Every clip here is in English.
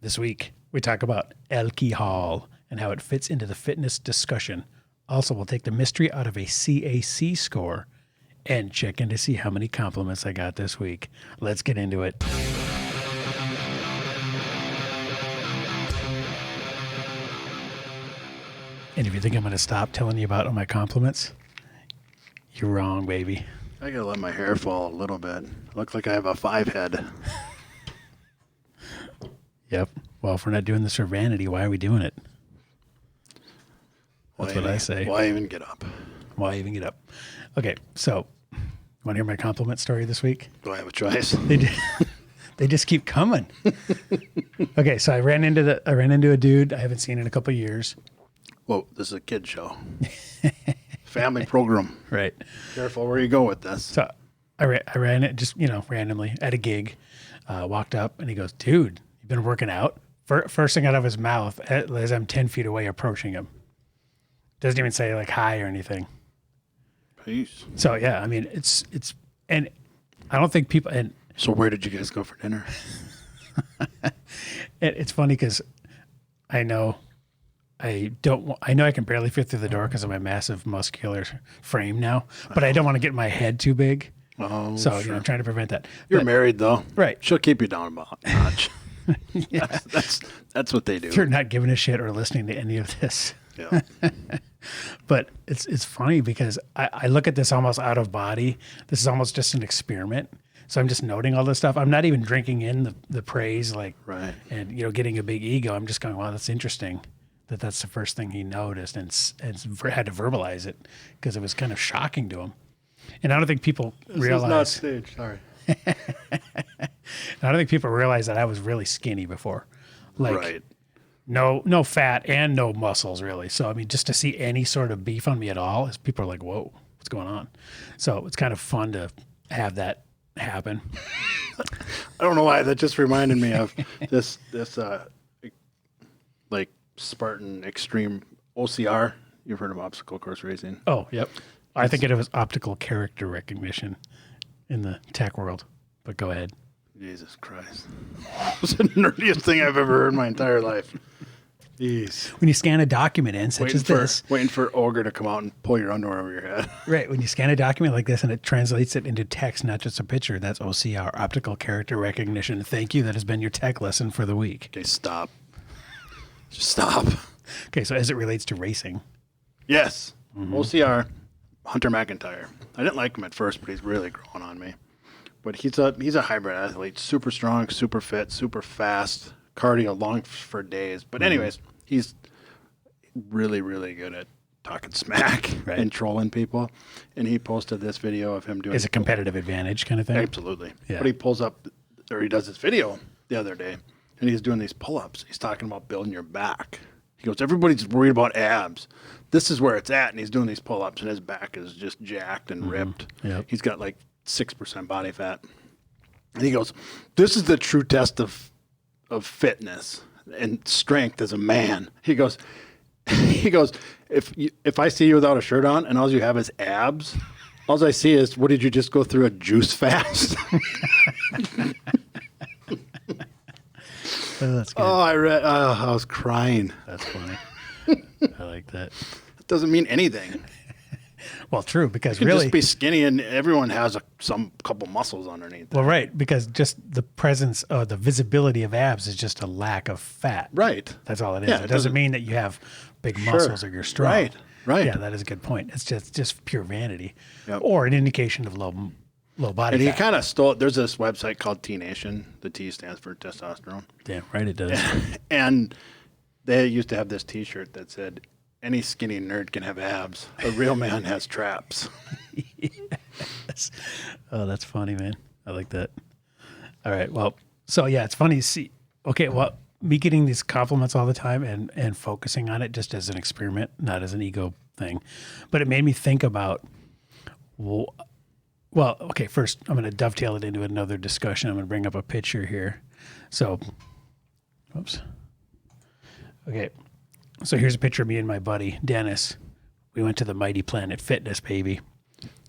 This week, we talk about alcohol and how it fits into the fitness discussion. Also, we'll take the mystery out of a CAC score and check in to see how many compliments I got this week. Let's get into it. And if you think I'm going to stop telling you about all my compliments, you're wrong, baby. I gotta let my hair fall a little bit. Looks like I have a 5 head. Yep. Well, if we're not doing this for vanity, why are we doing it? That's what I say. Why even get up? Why even get up? Okay, so want to hear my compliment story this week? Do I have a choice? They just keep coming. Okay, so I ran into a dude I haven't seen in a couple of years. Whoa, this is a kid show. Family program. Right. Careful where you go with this. So I ran it just, randomly at a gig. Walked up and he goes, "Dude, you've been working out?" First thing out of his mouth as I'm 10 feet away approaching him. Doesn't even say like hi or anything. Peace. So yeah, I mean it's and I don't think people and so where did you guys go for dinner? it's funny because I know I can barely fit through the door because of my massive muscular frame now, but I don't want to get my head too big. Oh, so sure. I'm trying to prevent that. You're married though, right? She'll keep you down about a notch. Yeah. That's what they do. You're not giving a shit or listening to any of this. Yeah. But it's funny because I look at this almost out of body. This is almost just an experiment. So I'm just noting all this stuff. I'm not even drinking in the praise, like, right. And getting a big ego. I'm just going, wow, that's interesting. That's the first thing he noticed and had to verbalize it because it was kind of shocking to him. And I don't think people realize. This is not stage. Sorry. I don't think people realize that I was really skinny before. Like, right. No fat and no muscles really. So, I mean, just to see any sort of beef on me at all, is people are like, whoa, what's going on? So it's kind of fun to have that happen. I don't know why. That just reminded me of this like Spartan Extreme OCR. You've heard of obstacle course racing? Oh, yep. I think it was optical character recognition in the tech world, but go ahead. Jesus Christ. It was the nerdiest thing I've ever heard in my entire life. Jeez. When you scan a document in, such as this. Waiting for Ogre to come out and pull your underwear over your head. Right. When you scan a document like this and it translates it into text, not just a picture, that's OCR, optical character recognition. Thank you. That has been your tech lesson for the week. Okay, stop. Just stop. Okay, so as it relates to racing. Yes. Mm-hmm. OCR, Hunter McIntyre. I didn't like him at first, but he's really growing on me. But he's a hybrid athlete, super strong, super fit, super fast, cardio long for days. But anyways, he's really, really good at talking smack and trolling people. And he posted this video of him doing... Is a competitive advantage kind of thing? Absolutely. Yeah. But he pulls up, or he does this video the other day, and he's doing these pull-ups. He's talking about building your back. He goes, everybody's worried about abs. This is where it's at. And he's doing these pull-ups, and his back is just jacked and ripped. Yep. He's got like 6% body fat. And he goes, this is the true test of fitness and strength as a man. He goes, if I see you without a shirt on and all you have is abs, all I see is, what, did you just go through a juice fast? Oh, that's good. I was crying. That's funny. I like that. It doesn't mean anything. Well, true, because you can really just be skinny and everyone has some couple muscles underneath that. Well, right, because just the presence of the visibility of abs is just a lack of fat. Right. That's all it is. Yeah, it doesn't mean that you have big muscles or you're strong. Right. Yeah, that is a good point. It's just pure vanity. Yep. Or an indication of low body and fat. he kind of stole, there's this website called T Nation. The T stands for testosterone. Damn right it does. And they used to have this T-shirt that said, any skinny nerd can have abs. A real man has traps. Yes. Oh, that's funny, man. I like that. All right. Well, so yeah, it's funny to see. Okay, well, me getting these compliments all the time and focusing on it just as an experiment, not as an ego thing. But it made me think about, well, okay, first I'm going to dovetail it into another discussion. I'm going to bring up a picture here. So, oops. Okay. So here's a picture of me and my buddy, Dennis. We went to the Mighty Planet Fitness, baby,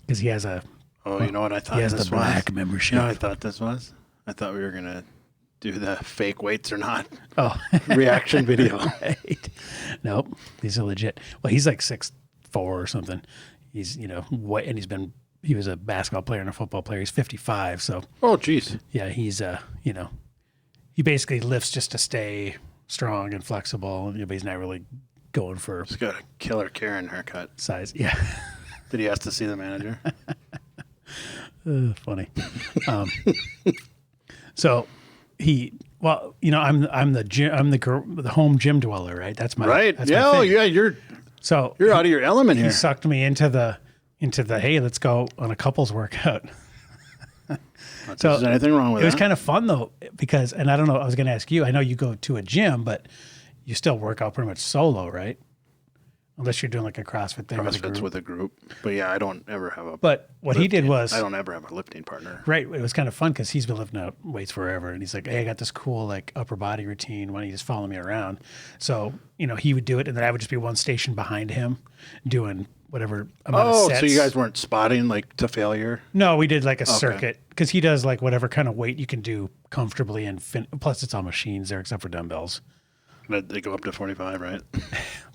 because he has a... Oh, you know what I thought he has this the black was? membership. You know what I thought this was? I thought we were going to do the fake weights or not Oh, reaction video. right. Nope. These are legit. Well, he's like 6'4" or something. He's, what, and he was a basketball player and a football player. He's 55. So, Oh, geez. yeah, he's, he basically lifts just to stay strong and flexible. But he's not really going for He's got a killer Karen haircut. size. Yeah. Did he ask to see the manager? Funny. So I'm the home gym dweller, right? That's my Right. That's Yeah. my Oh, thing. yeah. You're So out of your element he here. sucked me into the hey, let's go on a couples workout. Not So there's anything wrong with It was that. kind of fun though, because, and I don't know, I was going to ask you, I know you go to a gym, but you still work out pretty much solo, right? Unless you're doing like a CrossFit thing with a CrossFit's group. with a group. But yeah, I don't ever have a. But what he did was, I don't ever have a lifting partner. right, it was kind of fun because he's been lifting out weights forever. And he's like, hey, I got this cool like upper body routine. Why don't you just follow me around? So, he would do it and then I would just be one station behind him doing whatever amount of Oh, sets. so you guys weren't spotting like to failure? No, we did like a circuit because he does like whatever kind of weight you can do comfortably and plus it's all machines there except for dumbbells. They go up to 45, right?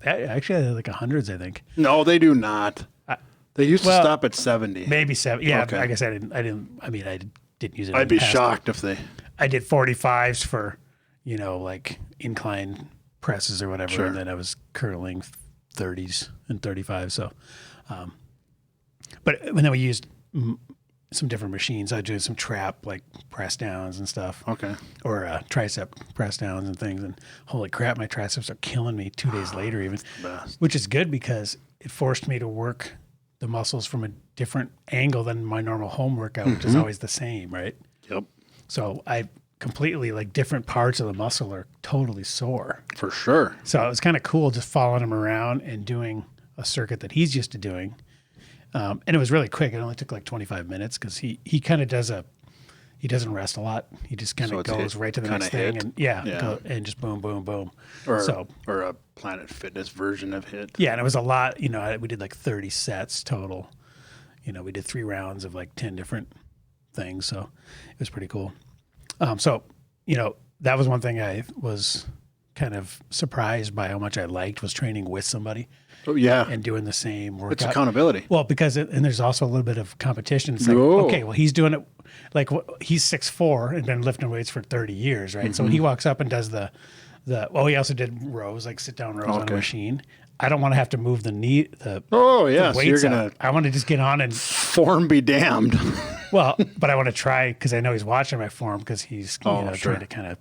Actually, they're like hundreds, I think. No, they do not. They used to well, stop at 70. Maybe 7. Yeah, Okay. I guess I didn't use it. I'd in the be past. shocked if they. I did 45s for, like incline presses or whatever, Sure. and then I was curling 30s and 35s. So, but then we used some different machines. I did some trap like press downs and stuff. Okay. Or tricep press downs and things. And holy crap, my triceps are killing me 2 days later even, Best. which is good because it forced me to work the muscles from a different angle than my normal home workout, which is always the same, right? Yep. So I completely, like different parts of the muscle are totally sore. For sure. So it was kind of cool just following him around and doing a circuit that he's used to doing. And it was really quick. It only took like 25 minutes because he kind of he doesn't rest a lot. He just kind So of it's goes right to the kinda next thing. hit. And Yeah. and just boom, boom, boom. Or a Planet Fitness version of HIIT. Yeah, and it was a lot. We did like 30 sets total. We did 3 rounds of like 10 different things. So it was pretty cool. That was one thing I was kind of surprised by how much I liked was training with somebody Oh, yeah. and doing the same workout. It's accountability. Well, because and there's also a little bit of competition. It's like, Oh. okay, well, he's doing it like he's 6'4" and been lifting weights for 30 years, right? So he walks up and does he also did rows, like sit down rows on a Okay. machine. I don't want to have to move the Oh, yeah. So you're weights going up. to I want to just get on and form be damned. but I want to try because I know he's watching my form because he's sure. trying to kind of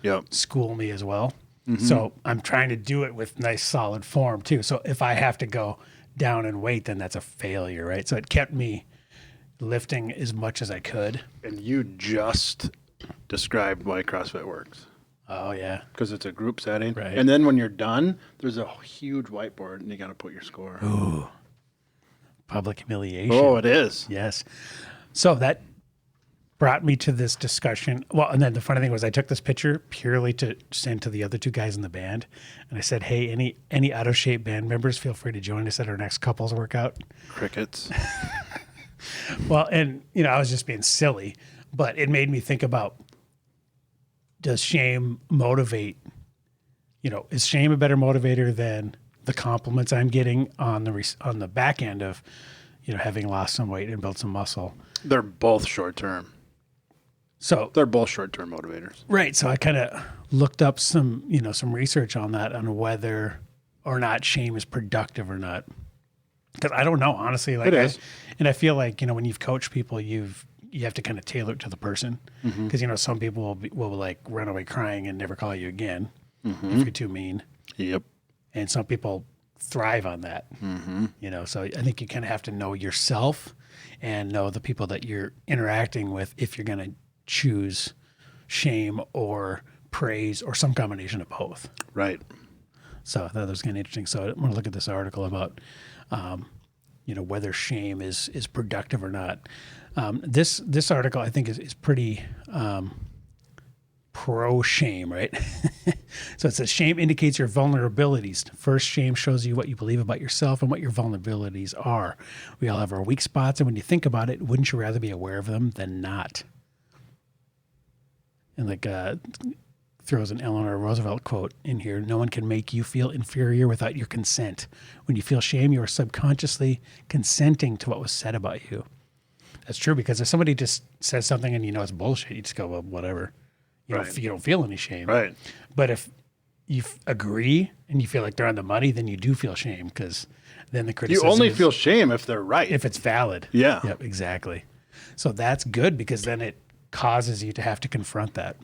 Yep. school me as well. So I'm trying to do it with nice solid form too. So if I have to go down in weight, then that's a failure, right? So it kept me lifting as much as I could. And you just described why CrossFit works. Oh yeah. Because it's a group setting. Right. And then when you're done, there's a huge whiteboard and you got to put your score. Ooh. Public humiliation. Oh, it is. Yes. So that brought me to this discussion. Well, and then the funny thing was I took this picture purely to send to the other 2 guys in the band. And I said, hey, any out of shape band members, feel free to join us at our next couples workout. Crickets. Well, and I was just being silly, but it made me think about, does shame motivate? Is shame a better motivator than the compliments I'm getting on the back end of, having lost some weight and built some muscle? They're both short term. So They're both short term motivators. right, so I kind of looked up some research on that, on whether or not shame is productive or not. Because I don't know, honestly. Like It is. And I feel like when you've coached people, you have to kind of tailor it to the person. Because some people will like run away crying and never call you again if you're too mean. Yep. And some people thrive on that. So I think you kind of have to know yourself and know the people that you're interacting with if you're going to choose shame or praise or some combination of both. Right. So I thought that was kind of interesting. So I want to look at this article about, whether shame is productive or not. This article I think is pretty pro shame, right? So it says shame indicates your vulnerabilities. First, shame shows you what you believe about yourself and what your vulnerabilities are. We all have our weak spots, and when you think about it, wouldn't you rather be aware of them than not? and like throws an Eleanor Roosevelt quote in here. No one can make you feel inferior without your consent. When you feel shame, you are subconsciously consenting to what was said about you. That's true, because if somebody just says something and you know it's bullshit, you just go, well, whatever. You don't feel any shame. Right. But if you agree and you feel like they're on the money, then you do feel shame, because then the criticism You only feel shame if they're right. if it's valid. Yeah. Yep, exactly. So that's good, because then it causes you to have to confront that.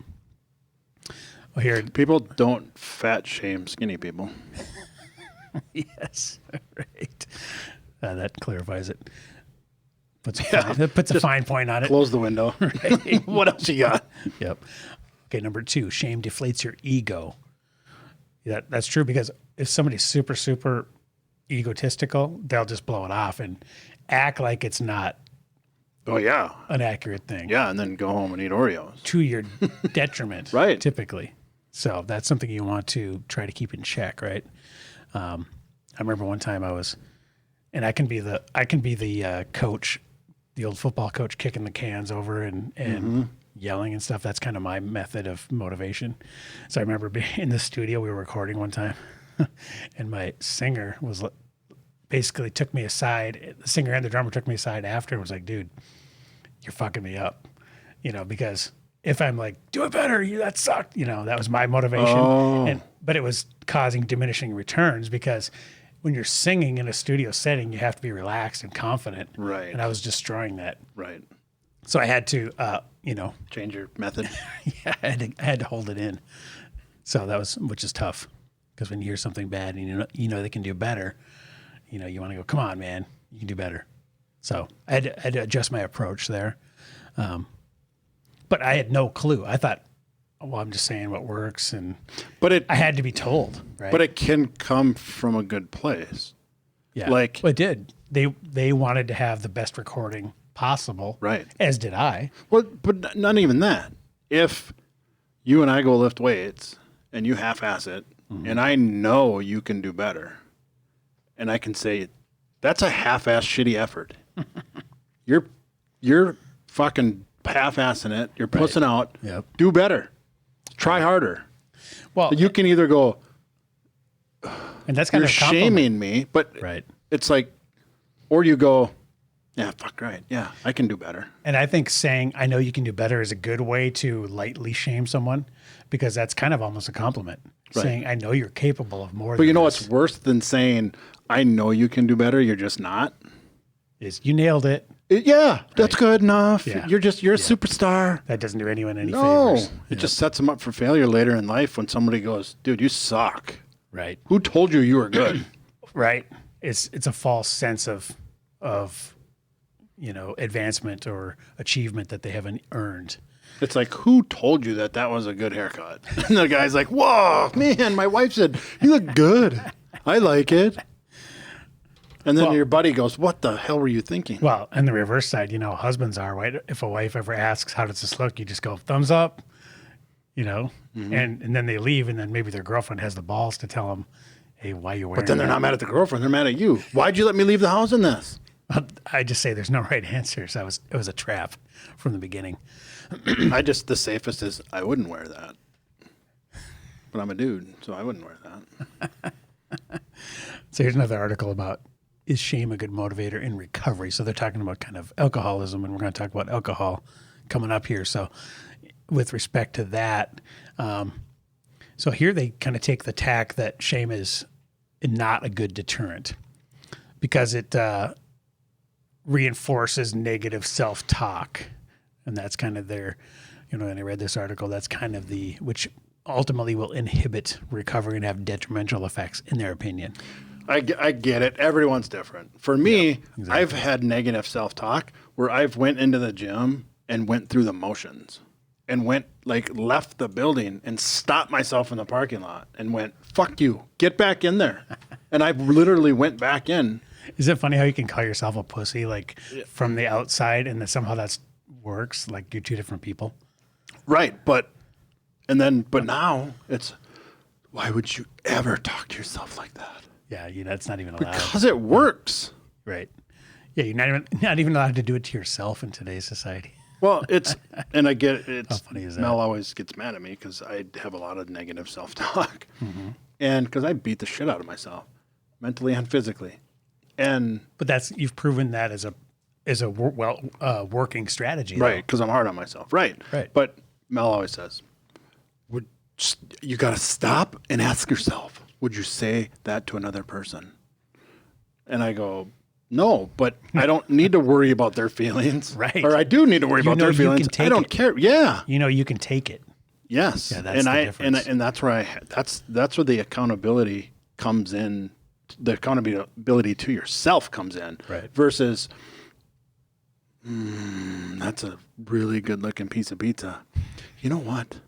Well, here, People don't fat shame skinny people. yes, right. That clarifies it. Puts a fine point on it. Close the window. What else you got? Yep. Okay, number 2, shame deflates your ego. That's true, because if somebody's super, super egotistical, they'll just blow it off and act like it's not Oh, yeah. an accurate thing. Yeah, and then go home and eat Oreos. To your detriment, Right. typically. So that's something you want to try to keep in check, right? I remember one time and I can be the coach, the old football coach, kicking the cans over and yelling and stuff. That's kind of my method of motivation. So I remember being in the studio, we were recording one time, and my singer basically took me aside. The singer and the drummer took me aside after and was like, dude, you're fucking me up, because if I'm like, do it better, that sucked, that was my motivation. Oh. But it was causing diminishing returns, because when you're singing in a studio setting, you have to be relaxed and confident. Right. And I was destroying that. Right. So I had to, Change your method. yeah, I had to hold it in. So which is tough, because when you hear something bad and you know they can do better, you want to go, come on, man, you can do better. So I had to adjust my approach there. But I had no clue. I thought, well, I'm just saying what works, But I had to be told, right? But it can come from a good place. Yeah, like- well, it did. They wanted to have the best recording possible, Right. As did I. Well, but not even that. If you and I go lift weights and you half-ass it, and I know you can do better, and I can say, that's a half-ass shitty effort. You're fucking half-assing it. You're pussing out. Yep. Do better. Try harder. Well, You can either go, and that's kind you're of a compliment. shaming me, but Right. it's like, or you go, yeah, fuck right. Yeah, I can do better. And I think saying, I know you can do better, is a good way to lightly shame someone, because that's kind of almost a compliment. Right. Saying, I know you're capable of more But than you know this, what's worse than saying, I know you can do better, you're just not? is you nailed it. Yeah, that's good enough. Yeah. You're a superstar. That doesn't do anyone any No, favors. it just sets them up for failure later in life when somebody goes, dude, you suck. Right. Who told you were good? Right. It's a false sense of advancement or achievement that they haven't earned. It's like, who told you that was a good haircut? And the guy's like, whoa, man, my wife said, you look good. I like it. And then your buddy goes, what the hell were you thinking? Well, and the reverse side, husbands are, right? If a wife ever asks, how does this look? You just go, thumbs up, and then they leave, and then maybe their girlfriend has the balls to tell them, hey, why are you wearing But then they're not mad at the girlfriend. They're mad at you. Why'd you let me leave the house in this? I just say there's no right answer. So it was a trap from the beginning. The safest is I wouldn't wear that. But I'm a dude, so I wouldn't wear that. So here's another article about, is shame a good motivator in recovery? So they're talking about kind of alcoholism, and we're going to talk about alcohol coming up here. So with respect to that, so here they kind of take the tack that shame is not a good deterrent, because it reinforces negative self-talk. And that's kind of their, when I read this article, that's kind of which ultimately will inhibit recovery and have detrimental effects, in their opinion. I get it. Everyone's different. For me, I've had negative self-talk where I've went into the gym and went through the motions and left the building and stopped myself in the parking lot and went, fuck you, get back in there. And I literally went back in. Is it funny how you can call yourself a pussy, from the outside, and that somehow that works? Like, you're two different people. Right. But now it's, why would you ever talk to yourself like that? Yeah, that's not even allowed. Because it works. Right. Yeah, you're not even allowed to do it to yourself in today's society. Well, and I get it. How It's funny is that? Mel always gets mad at me because I have a lot of negative self-talk, Mm-hmm. and because I beat the shit out of myself, mentally and physically, and But you've proven that as a working strategy. though. right because I'm hard on myself, right? Right. But Mel always says, you got to stop and ask yourself, would you say that to another person? And I go, no, but I don't need to worry about their feelings. Right. Or I do need to worry about their you can feelings. take I don't it. care. Yeah. You can take it. Yes. Yeah, that's the difference. And that's where that's where the accountability comes in. The accountability to yourself comes in. Right. Versus, that's a really good looking piece of pizza. You know what?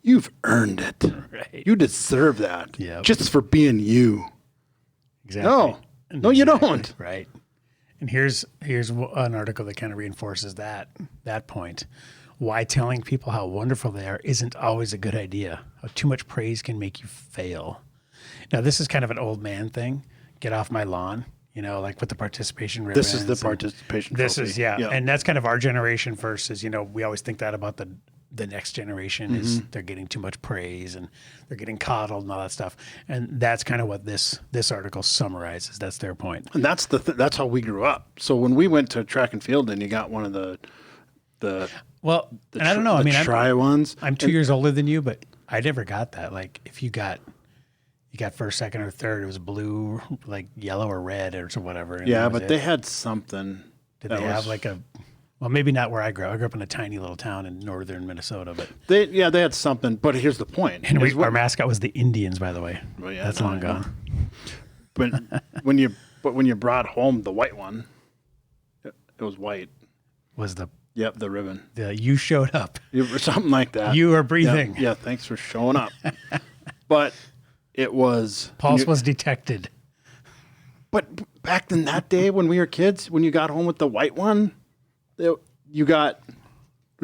You've earned it. Right. You deserve that. Yep. Just for being you. Exactly. No, you don't. Right. And here's an article that kind of reinforces that point. Why telling people how wonderful they are isn't always a good idea. How too much praise can make you fail. Now, this is kind of an old man thing. Get off my lawn. Like with the participation ribbons. This is the participation This trophy. is, yeah. And that's kind of our generation versus, we always think that about the next generation is they're getting too much praise and they're getting coddled and all that stuff. And that's kind of what this article summarizes. That's their point. And that's that's how we grew up. So when we went to track and field and you got one of the And I don't know. I mean, try ones. I'm 2 years older than you, but I never got that. Like if you got first, second, or third, it was blue, like yellow or red or so whatever. And Yeah, that was but it. they had something. Did they have like well, maybe not where I grew up. I grew up in a tiny little town in northern Minnesota, but They had something. But here's the point. and our mascot was the Indians, by the way. Well, yeah, That's no, long I know. gone. But when you brought home the white one, it was white. Was Yep, the ribbon. you showed up. Something like that. You are breathing. Yeah, thanks for showing up. But it was Pulse was detected. But back in that day when we were kids, when you got home with the white one, did you get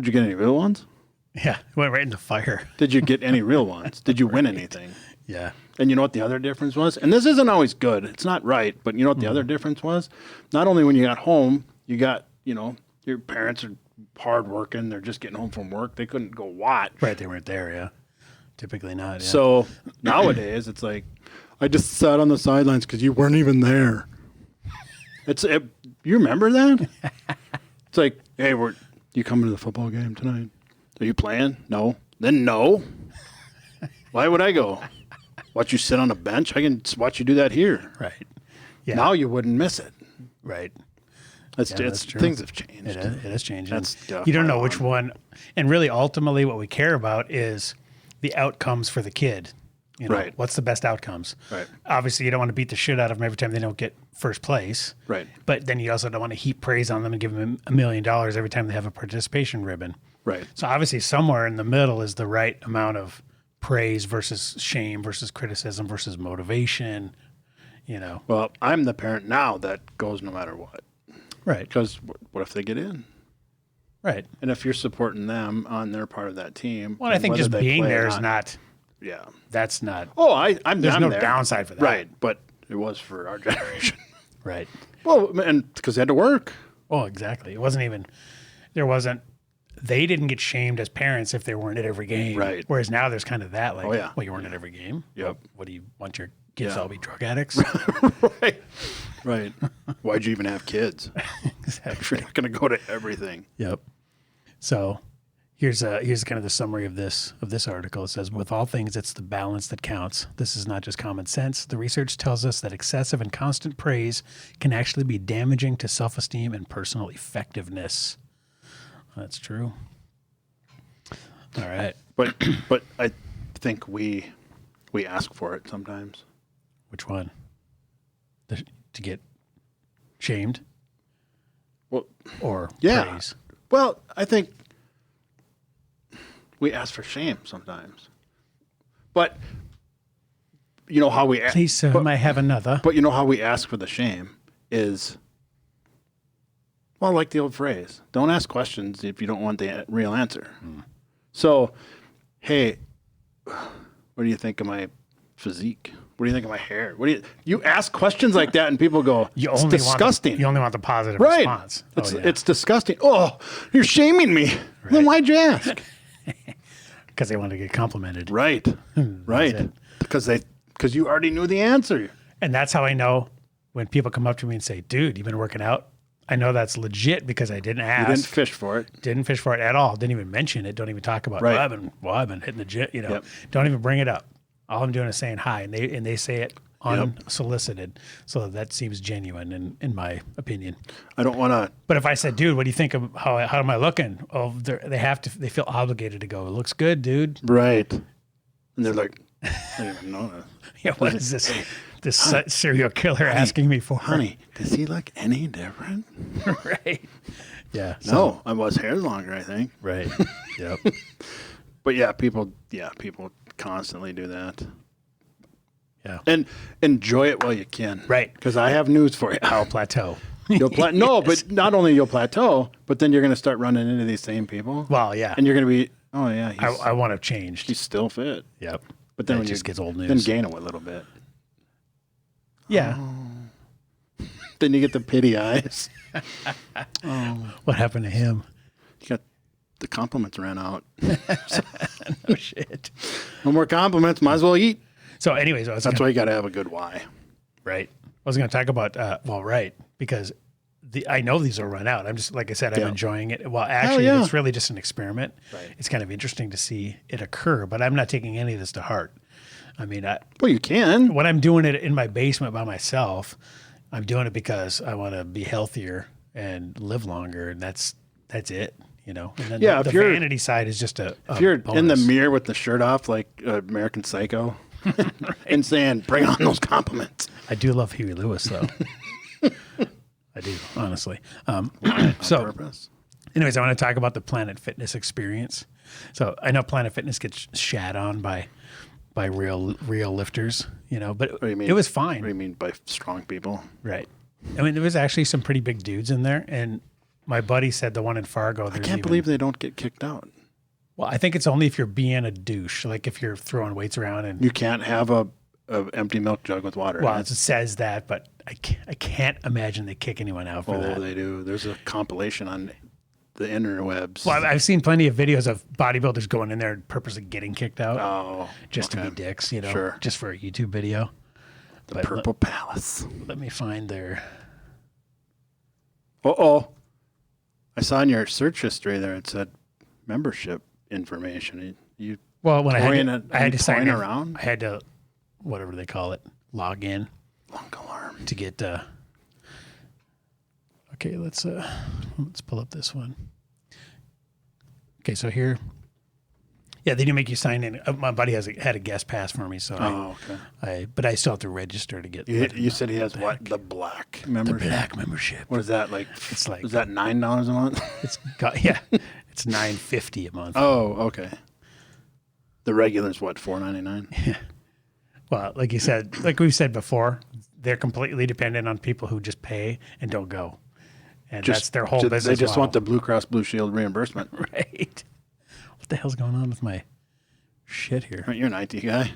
any real ones? Yeah, it went right into fire. Did you get any real ones? Did you win anything? Yeah. And you know what the other difference was? And this isn't always good. It's not right. But you know what the other difference was? Not only when you got home, you got, your parents are hard working. They're just getting home from work. They couldn't go watch. Right, they weren't there, yeah. Typically not, yeah. So nowadays, it's like, I just sat on the sidelines because you weren't even there. You remember that? It's like, hey, you coming to the football game tonight? Are you playing? No. Then no. Why would I go? Watch you sit on a bench? I can watch you do that here. Right. Yeah. Now you wouldn't miss it. Right. That's true. Things have changed. It is changing. That's you don't know definitely which one. And really, ultimately, what we care about is the outcomes for the kid. Right. What's the best outcomes? Right. Obviously, you don't want to beat the shit out of them every time they don't get first place. Right. But then you also don't want to heap praise on them and give them $1 million every time they have a participation ribbon. Right. So obviously, somewhere in the middle is the right amount of praise versus shame versus criticism versus motivation. Well, I'm the parent now that goes no matter what. Right. Because what if they get in? Right. And if you're supporting them on their part of that team. Well, I think whether just they being play or there is not. Yeah. That's not. Oh, There's I'm no there. downside for that. Right. But it was for our generation. Right. Well, and because they had to work. Oh, exactly. It wasn't even. They didn't get shamed as parents if they weren't at every game. Right. Whereas now there's kind of that, like, Oh, yeah. well, you weren't at every game. Yep. What do you want your kids Yeah. to all be drug addicts? Right. Right. Why'd you even have kids? Exactly. If you're not going to go to everything. Yep. So here's kind of the summary of this article. It says, with all things, it's the balance that counts. This is not just common sense. The research tells us that excessive and constant praise can actually be damaging to self-esteem and personal effectiveness. That's true. All right. But I think we ask for it sometimes. Which one? To get shamed Well, or yeah. praise? Well, I think we ask for shame sometimes. But you know how we ask. Please, sir, may I have another? But you know how we ask for the shame is, well, like the old phrase, don't ask questions if you don't want the real answer. So, hey, what do you think of my physique? What do you think of my hair? What do you ask questions like that and people go, it's disgusting. You only want the positive Right. response. It's disgusting. Oh, you're shaming me. Right. Then why'd you ask? Because they want to get complimented. Right. Right. Because you already knew the answer. And that's how I know when people come up to me and say, dude, you've been working out. I know that's legit because I didn't ask. You didn't fish for it. Didn't fish for it at all. Didn't even mention it. Don't even talk about right. I've been hitting the gym, Don't even bring it up. All I'm doing is saying hi, and they say it unsolicited. So that seems genuine in my opinion. I don't want to. But if I said, dude, what do you think of how am I looking? Oh, they feel obligated to go, it looks good, dude. Right. And they're like, I didn't even know that. Yeah, what is this? This serial killer asking me for? Honey, does he look any different? Right. Yeah. No, I was hair longer, I think. Right. Yep. But yeah, people constantly do that. Yeah. And enjoy it while you can. Right. Because I have news for you. I'll plateau. You'll No, but not only you'll plateau, but then you're going to start running into these same people. Well, yeah. And you're going to be, oh yeah, I want to have changed. He's still fit. Yep. But then it just gets old news. Then gain a little bit. Yeah. Oh. Then you get the pity eyes. What happened to him? You got the compliments ran out. No shit. No more compliments. Might as well eat. So, anyways, that's why you got to have a good why. Right. I was going to talk about right, because I know these will run out. I'm just, like I said, I'm enjoying it. Well, actually, it's really just an experiment. Right. It's kind of interesting to see it occur, but I'm not taking any of this to heart. I mean, well, you can. When I'm doing it in my basement by myself, I'm doing it because I want to be healthier and live longer, and that's it. And then the vanity side is just a if you're bonus. In the mirror with the shirt off like American Psycho and saying, bring on those compliments. I do love Huey Lewis, though. I do, honestly. So, anyways, I want to talk about the Planet Fitness experience. So I know Planet Fitness gets shat on by real lifters, but it was fine. What do you mean by strong people? Right. I mean, there was actually some pretty big dudes in there, and my buddy said the one in Fargo. I can't believe they don't get kicked out. Well, I think it's only if you're being a douche, like if you're throwing weights around and you can't have a empty milk jug with water. Well, it says that, but I can't imagine they kick anyone out for that. Oh, they do. There's a compilation on the interwebs. Well, I've seen plenty of videos of bodybuilders going in there and purposely getting kicked out. Just to be dicks, Sure. Just for a YouTube video. The Purple Palace. Let me find their. I saw in your search history there it said membership information. When I had to sign in, around. I had to, whatever they call it, log in. Lunk alarm. To get. Okay, let's pull up this one. Okay, so here. Yeah, they do make you sign in. My buddy had a guest pass for me, so but I still have to register to get. You said he has what? The black membership. The black membership. What is that like? It's like, is that $9 a month? It's $9.50 a month. Oh, okay. The regular's what? $4.99. Yeah. Well, like you said, like we've said before, they're completely dependent on people who just pay and don't go, and that's their whole business. They just want the Blue Cross Blue Shield reimbursement, right? What the hell's going on with my shit here? Aren't you an IT guy?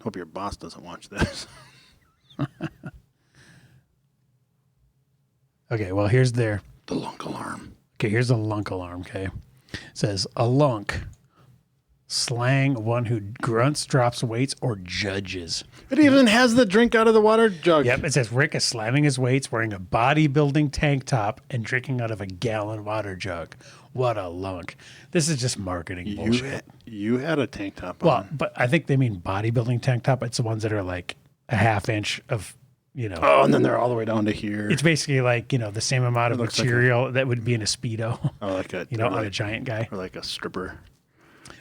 Hope your boss doesn't watch this. Okay, well, here's the lunk alarm. Okay, here's the lunk alarm, okay? It says, a lunk, slang, one who grunts, drops weights, or judges. It even has the drink out of the water jug. Yep, it says Rick is slamming his weights, wearing a bodybuilding tank top, and drinking out of a gallon water jug. What a lunk. This is just marketing bullshit. You had a tank top on. Well, but I think they mean bodybuilding tank top. It's the ones that are like a half inch of, Oh, and then they're all the way down to here. It's basically like, the same amount of material that would be in a Speedo. Oh, like a, on a giant guy. Or like a stripper.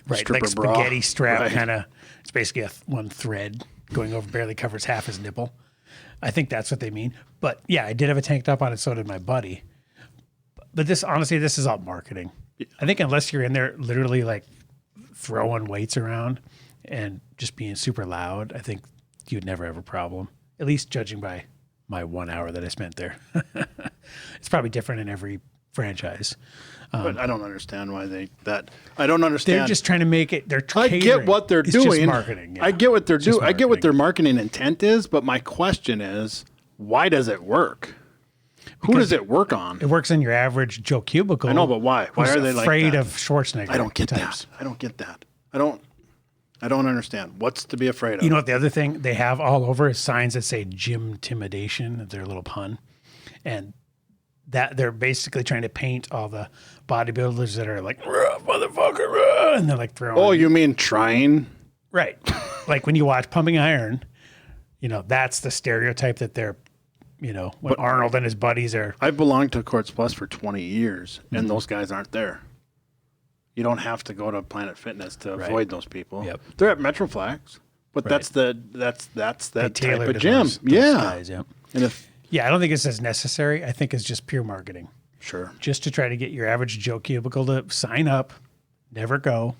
Right, stripper like spaghetti bra. strap kind of. It's basically one thread going over, barely covers half his nipple. I think that's what they mean. But yeah, I did have a tank top on it, so did my buddy. But this is all marketing. Yeah. I think unless you're in there literally like throwing weights around and just being super loud, I think you'd never have a problem. At least judging by my 1 hour that I spent there. It's probably different in every franchise. But I don't understand why I don't understand. They're just trying to make it. I get what they're doing. Just marketing. Yeah. I get what they're doing. I get what their marketing intent is. But my question is, why does it work? Who does it work on? It works in your average Joe Cubicle. I know, but why? Why are they afraid like that? of Schwarzenegger? I don't get that. I don't get that. I don't understand. What's to be afraid of? You know what the other thing they have all over is signs that say gym intimidation, their little pun. And that they're basically trying to paint all the bodybuilders that are like, motherfucker, and they're like throwing. Oh, you mean trying? Right. Like when you watch Pumping Iron, that's the stereotype that they're, when Arnold and his buddies are. I belonged to Quartz Plus for 20 years, and those guys aren't there. You don't have to go to Planet Fitness to avoid those people. Yep. They're at Metroflex, but that's that type of gym. Those guys, yep. And if I don't think it's as necessary. I think it's just pure marketing. Sure. Just to try to get your average Joe Cubicle to sign up, never go,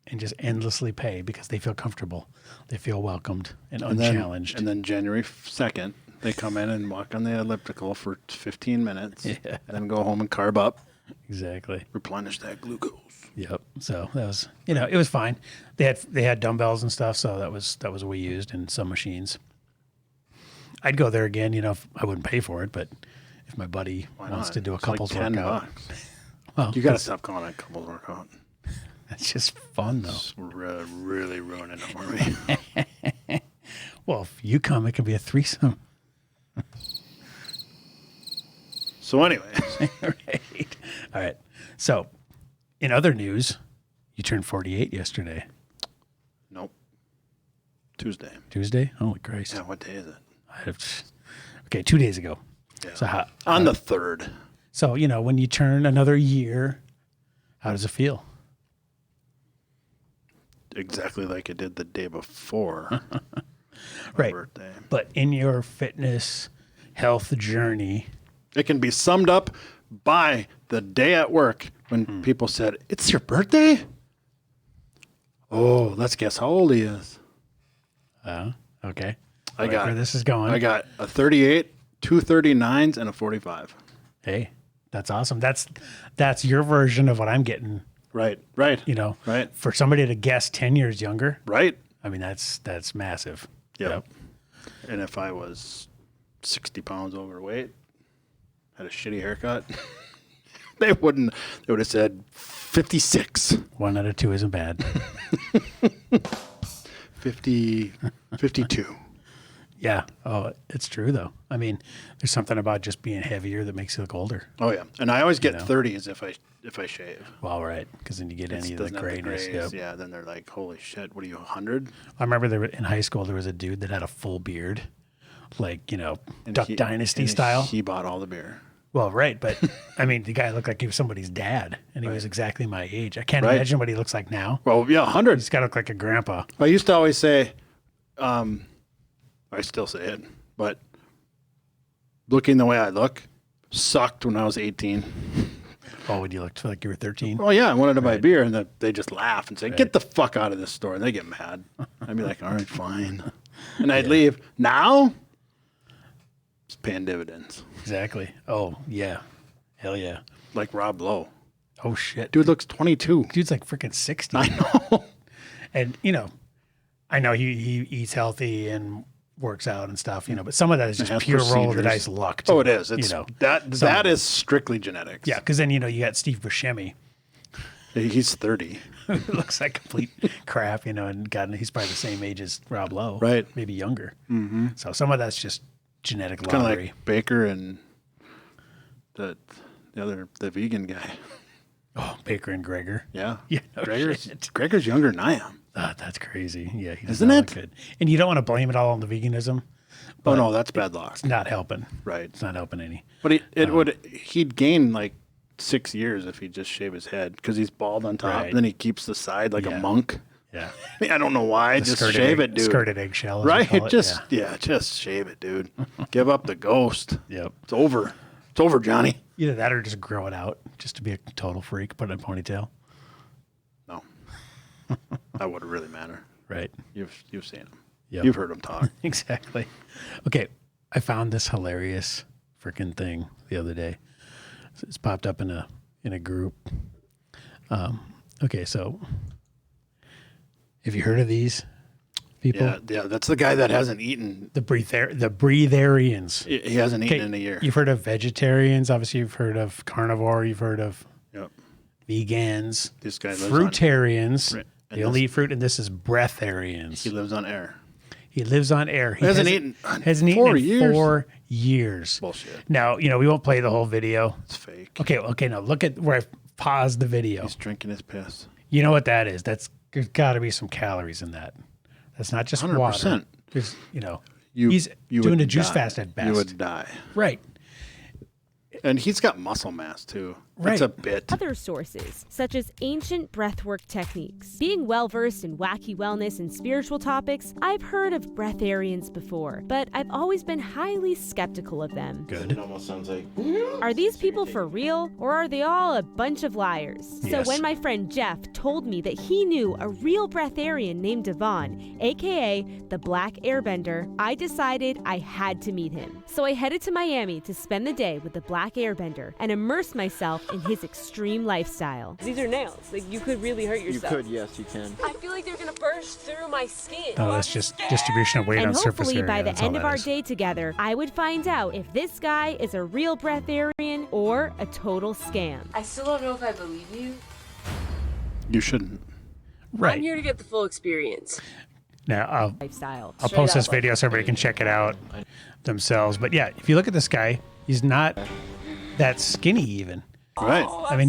and just endlessly pay because they feel comfortable. They feel welcomed and unchallenged. And then January 2nd, they come in and walk on the elliptical for 15 minutes and then go home and carb up. Exactly. Replenish that glucose. Yep. So that was, it was fine. They had dumbbells and stuff, so that was what we used in some machines. I'd go there again, if I wouldn't pay for it, but if my buddy wants to do a couples like workout. $10. Well, you got to stop calling it a couples workout. That's just fun, though. It's really ruining it for me. Well, if you come, it could be a threesome. So anyway. Right. All right. So in other news, you turned 48 yesterday. Nope. Tuesday. Tuesday? Holy Christ. Yeah, what day is it? Okay, 2 days ago. Yeah. So on the 3rd. So, when you turn another year, how does it feel? Exactly like it did the day before right. my birthday. But in your fitness health journey, it can be summed up by the day at work when people said, "It's your birthday?" Oh, let's guess how old he is. Okay. I got where this is going. I got a 38, 2 39s, and a 45. Hey, that's awesome. That's your version of what I'm getting. Right. Right. For somebody to guess 10 years younger. Right. I mean, that's massive. Yep. And if I was 60 pounds overweight, had a shitty haircut, they would have said 56. 1 out of 2 isn't bad. 52. Yeah. Oh, it's true though. I mean, there's something about just being heavier that makes you look older. Oh yeah. And I always get 30s if I shave. Well, right. Because then you get any of the grayness. Yep. Yeah. Then they're like, holy shit, what are you, 100? I remember in high school, there was a dude that had a full beard, like, Duck Dynasty style. He bought all the beer. Well, right. But I mean, the guy looked like he was somebody's dad and he was exactly my age. I can't imagine what he looks like now. Well, yeah, 100. He's got to look like a grandpa. I used to always say, I still say it, but looking the way I look sucked when I was 18. Oh, when you looked like you were 13? Well, yeah, I wanted to buy beer, and they just laugh and say, "Get the fuck out of this store," and they get mad. I'd be like, "All right, fine," and I'd leave. Now, it's paying dividends. Exactly. Oh, yeah. Hell yeah. Like Rob Lowe. Oh, shit. Dude looks 22. Dude's like freaking 60. I know. And, I know he eats healthy and works out and stuff, but some of that is just pure roll of the dice luck. Oh, it is. It's, that is strictly genetics. Yeah, because then, you got Steve Buscemi. He's 30. Who looks like complete crap, and God, he's probably the same age as Rob Lowe. Right. Maybe younger. Mm-hmm. So some of that's just genetic Kind lottery. of like Baker and the vegan guy. Oh, Baker and Gregor. Yeah. Yeah. No Gregor's younger than I am. Oh, that's crazy. Yeah. Isn't it? Good. And you don't want to blame it all on the veganism. Oh, no, that's bad luck. It's not helping. Right. It's not helping any. But he'd gain like 6 years if he just shave his head because he's bald on top. Right. And then he keeps the side like a monk. Yeah. I don't know why. Just shave it, dude. Skirted eggshell. Right. Just shave it, dude. Give up the ghost. Yep. It's over. It's over, Johnny. Either that or just grow it out just to be a total freak, put it in a ponytail. No. That wouldn't really matter. Right. You've seen him. Yep. You've heard him talk. Exactly. Okay. I found this hilarious freaking thing the other day. It's popped up in a group. Okay, so have you heard of these people? Yeah, that's the guy that hasn't eaten. The Breatharians. He hasn't eaten in a year. You've heard of vegetarians. Obviously, you've heard of carnivore. You've heard of vegans. This guy lives Fruitarians. on, they only eat fruit, and this is breatharians. He lives on air. He lives on air. He hasn't eaten in 4 years. Bullshit. Now, we won't play the whole video. It's fake. Okay. Now look at where I paused the video. He's drinking his piss. You know what that is? There's got to be some calories in that. That's not just 100%. Water. There's, he's doing a juice fast at best. You would die. Right. And he's got muscle mass too. Right. That's a bit. Other sources, such as ancient breathwork techniques. Being well-versed in wacky wellness and spiritual topics, I've heard of breatharians before, but I've always been highly skeptical of them. Good. It almost sounds like... Are these people for real, or are they all a bunch of liars? Yes. So when my friend Jeff told me that he knew a real breatharian named Devon, aka the Black Airbender, I decided I had to meet him. So I headed to Miami to spend the day with the Black Airbender and immerse myself in his extreme lifestyle. These are nails. Like, you could really hurt yourself. You could, yes, you can. I feel like they're gonna burst through my skin. No, that's just distribution of weight And on surface hopefully area. by the That's all end of that our is. day together, I would find out if this guy is a real breatharian or a total scam. I still don't know if I believe you. You shouldn't. Right. I'm here to get the full experience. Now, Lifestyle. I'll Straight post this up. video so everybody can check it out themselves. But yeah, if you look at this guy, he's not that skinny even. Right. I mean,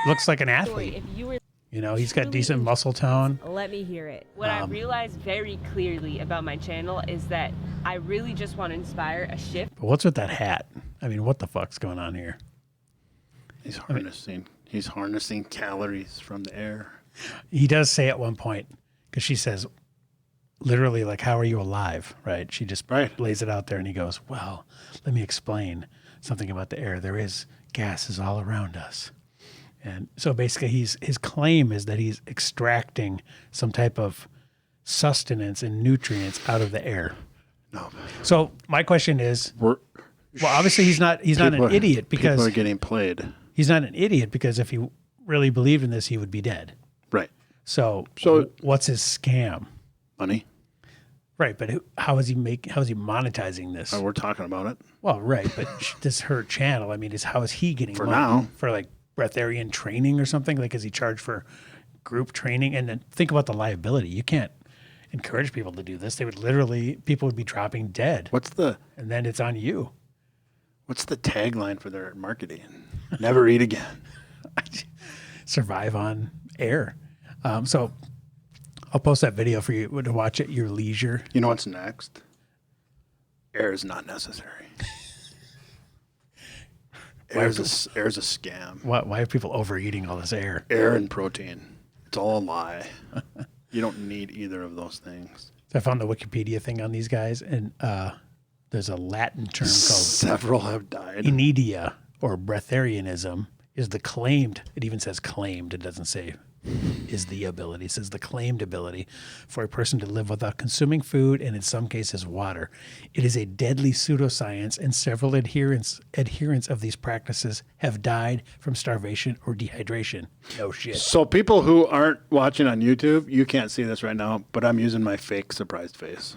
looks like an Joy, athlete. if you were He's got decent muscle tone. let me hear it. What I realized very clearly about my channel is that I really just want to inspire a shift. But what's with that hat? I mean, what the fuck's going on here? He's harnessing calories from the air. He does say at one point, because she says, literally, like, how are you alive? Right? She just lays it out there, and he goes, well, let me explain something about the air. There is gases all around us. And so basically his claim is that he's extracting some type of sustenance and nutrients out of the air. No. So my question is, well, obviously he's not an idiot, because people are getting played. He's not an idiot, because if he really believed in this, he would be dead. Right. So what's his scam? Money. Right, but how is he monetizing this? We're talking about it. Well, right, but this her channel. I mean, how is he getting For money now. for like breatharian training or something? Like, is he charged for group training? And then think about the liability. You can't encourage people to do this. People would be dropping dead. And then it's on you. What's the tagline for their marketing? Never eat again. Survive on air. So I'll post that video for you to watch at your leisure. You know what's next? Air is not necessary. Air's a scam. Why are people overeating all this air? Air and protein. It's all a lie. You don't need either of those things. So I found the Wikipedia thing on these guys, and there's a Latin term called Several have died. inedia, or breatharianism, is the claimed, it even says claimed, it doesn't say is the ability, it says the claimed ability for a person to live without consuming food, and in some cases water. It is a deadly pseudoscience, and several adherents of these practices have died from starvation or dehydration. No shit. So people who aren't watching on YouTube, you can't see this right now, but I'm using my fake surprised face.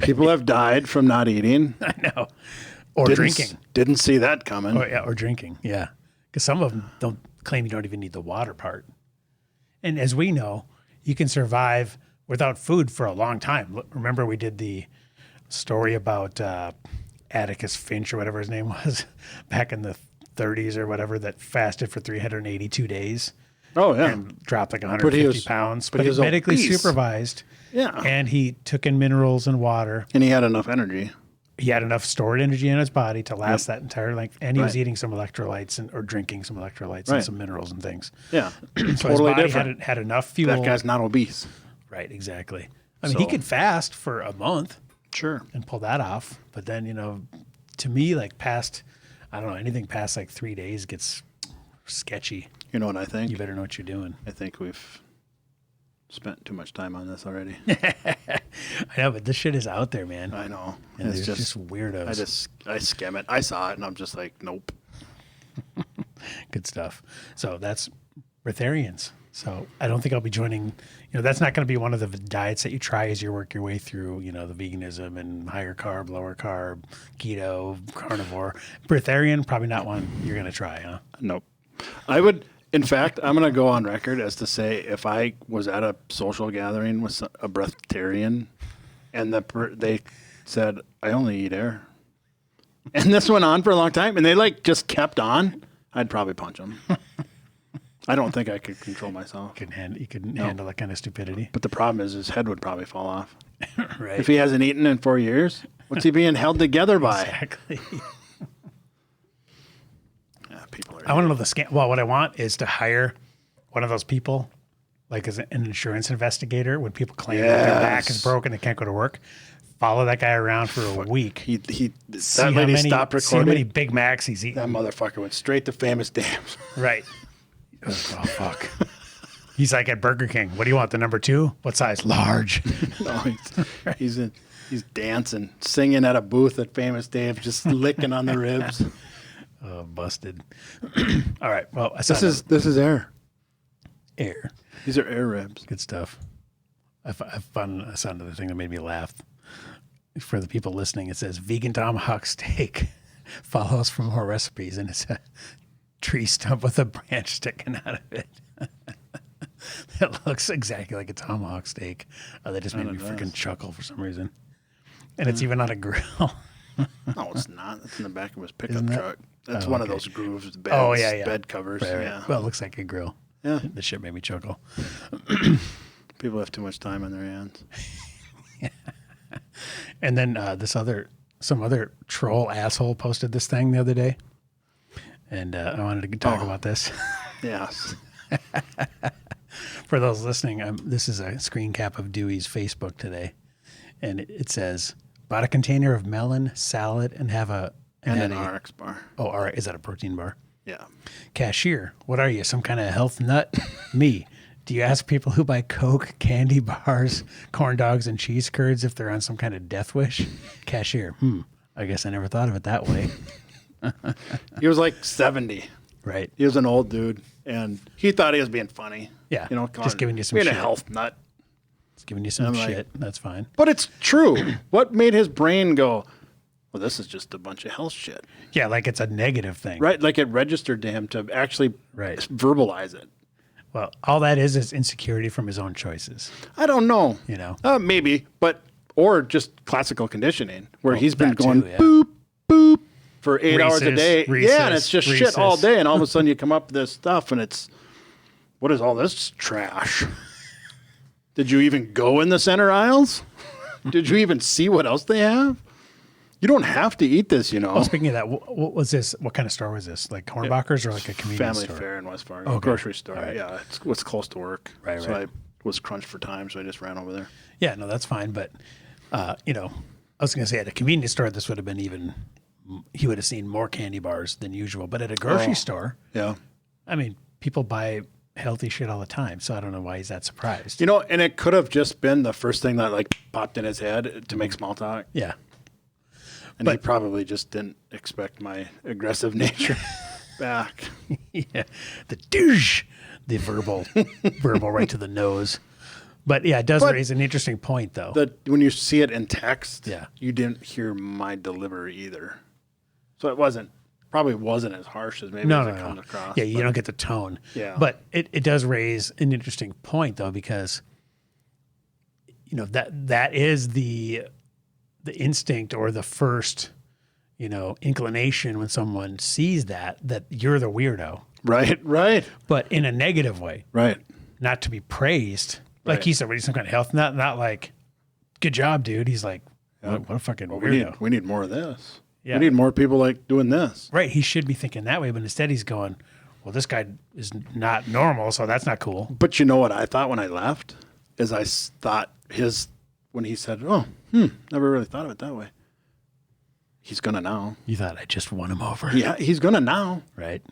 People have died from not eating. I know. Or drinking. Didn't see that coming. Or drinking, yeah. Because some of them don't claim you don't even need the water part. And as we know, you can survive without food for a long time. Remember we did the story about Atticus Finch or whatever his name was back in the 30s or whatever, that fasted for 382 days. Oh, yeah. And dropped like 150 pounds. But he was medically supervised. Yeah. And he took in minerals and water. And he had enough energy. He had enough stored energy in his body to last that entire length. And he was eating some electrolytes or drinking some electrolytes and some minerals and things. Yeah. So totally his body different. had enough fuel. That guy's not obese. Right, exactly. I mean, he could fast for a month. Sure. And pull that off. But then, to me, like anything past like 3 days gets sketchy. You know what I think? You better know what you're doing. I think we've spent too much time on this already. I know, but this shit is out there, man. I know. And it's just weirdos. I skim it. I saw it and I'm just like, nope. Good stuff. So that's Breatharians. So I don't think I'll be joining, that's not going to be one of the diets that you try as you work your way through, the veganism and higher carb, lower carb, keto, carnivore. Breatharian, probably not one you're going to try, huh? Nope. In fact, I'm going to go on record as to say if I was at a social gathering with a breatharian and they said, I only eat air. And this went on for a long time and they just kept on, I'd probably punch them. I don't think I could control myself. You couldn't handle that kind of stupidity. But the problem is his head would probably fall off. Right. If he hasn't eaten in 4 years, what's he being held together by? Exactly. Yeah, people are. I want to know the scam. Well, what I want is to hire one of those people, like as an insurance investigator, when people claim that their back is broken and can't go to work. Follow that guy around for a week. That lady stopped recording. See how many Big Macs he's eating. That motherfucker went straight to Famous Dams. Right. Oh, fuck. He's like at Burger King. What do you want? The number 2? What size? Large. No, he's dancing, singing at a booth at Famous Dams, just licking on the ribs. Oh, busted. All right. Well, this is air. Air. These are air ribs. Good stuff. I found another thing that made me laugh. For the people listening, it says vegan tomahawk steak. Follows for more recipes, and it's a tree stump with a branch sticking out of it. It looks exactly like a tomahawk steak. That just made me freaking chuckle for some reason. And it's even on a grill. No, it's not. It's in the back of his pickup truck. That's one of those grooves, beds, bed covers. Right. Yeah. Well, it looks like a grill. Yeah. The shit made me chuckle. People have too much time on their hands. And then some other troll asshole posted this thing the other day. And I wanted to talk about this. Yes. For those listening, this is a screen cap of Duey's Facebook today. And it says, bought a container of melon, salad, and have an RX bar. Oh, all right. Is that a protein bar? Yeah. Cashier, what are you, some kind of health nut? Me. Do you ask people who buy Coke, candy bars, corn dogs, and cheese curds if they're on some kind of death wish? Cashier, I guess I never thought of it that way. He was like 70. Right. He was an old dude, and he thought he was being funny. Yeah. Just giving you some being shit. a health nut. Just giving you some shit. That's fine. But it's true. What made his brain go, well, this is just a bunch of health shit? Yeah, like it's a negative thing. Right. Like it registered to him to actually verbalize it. Well, all that is insecurity from his own choices. I don't know. Maybe, or just classical conditioning where he's been going boop, boop for 8 hours a day. And it's just shit all day. And all of a sudden you come up with this stuff and what is all this trash? Did you even go in the center aisles? Did you even see what else they have? You don't have to eat this, Oh, speaking of that, what was this? What kind of store was this? Like Hornbachers or like a convenience store? Family Fair in West Fargo. Grocery store. Right. Yeah, it's close to work. Right. So I was crunched for time, so I just ran over there. Yeah, no, that's fine. But, I was going to say at a convenience store, this would have been he would have seen more candy bars than usual. But at a grocery store, I mean, people buy healthy shit all the time. So I don't know why he's that surprised. And it could have just been the first thing that popped in his head to make small talk. Yeah. And he probably just didn't expect my aggressive nature back. Yeah. The douche, the verbal right to the nose. But yeah, it does raise an interesting point though. When you see it in text, yeah, you didn't hear my delivery either. So it probably wasn't as harsh as maybe it comes across. Yeah, you don't get the tone. Yeah. But it does raise an interesting point though, because that is the instinct or the first, inclination when someone sees that you're the weirdo. Right. But in a negative way. Right. Not to be praised. Like he said, what, he's some kind of health nut? Not like, good job, dude. He's like, what a fucking weirdo. We need more of this. Yeah. We need more people like doing this. Right. He should be thinking that way, but instead he's going, well, this guy is not normal, so that's not cool. But you know what I thought when I left? Is I thought when he said, never really thought of it that way. He's going to now. You thought I just won him over. Yeah, he's going to now. Right.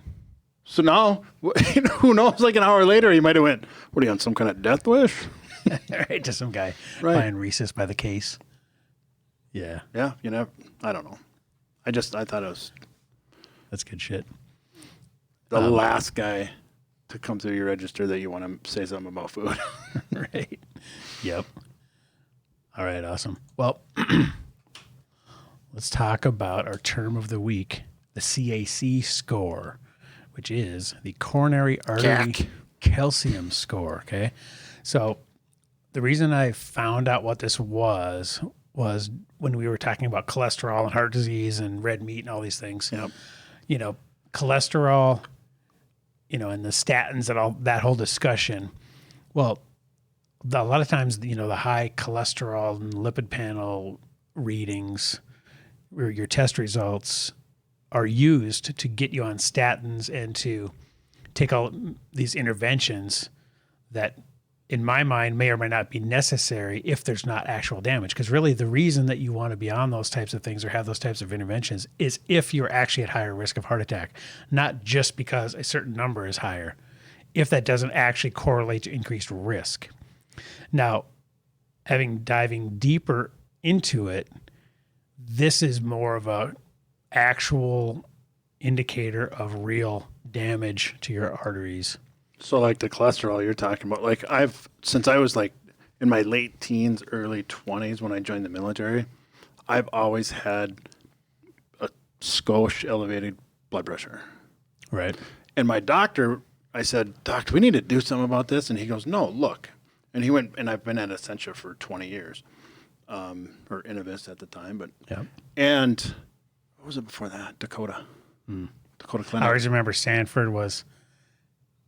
So now, who knows, like an hour later, he might have went, what are you on, some kind of death wish? Right, just some guy buying Reese's by the case. Yeah. Yeah, I don't know. I thought it was. That's good shit. the last guy to come through your register that you want to say something about food. Right. Yep. All right. Awesome. Well, let's talk about our term of the week, the CAC score, which is the coronary artery CAC. calcium score. Okay. So the reason I found out what this was when we were talking about cholesterol and heart disease and red meat and all these things. Yep. You know, cholesterol, and the statins and all that whole discussion. Well, a lot of times, the high cholesterol and lipid panel readings or your test results are used to get you on statins and to take all these interventions that, in my mind, may or may not be necessary if there's not actual damage. Because really the reason that you want to be on those types of things or have those types of interventions is if you're actually at higher risk of heart attack, not just because a certain number is higher, if that doesn't actually correlate to increased risk. Now, diving deeper into it, this is more of a actual indicator of real damage to your arteries. So like the cholesterol you're talking about, like since I was like in my late teens, early 20s when I joined the military, I've always had a skosh elevated blood pressure. Right. And my doctor, I said, "Doc, we need to do something about this." And he goes, "No, look." And he went, and I've been at Essentia for 20 years, or Innovis at the time. But Yep. And what was it before that? Dakota. Dakota Clinic. I always remember Sanford was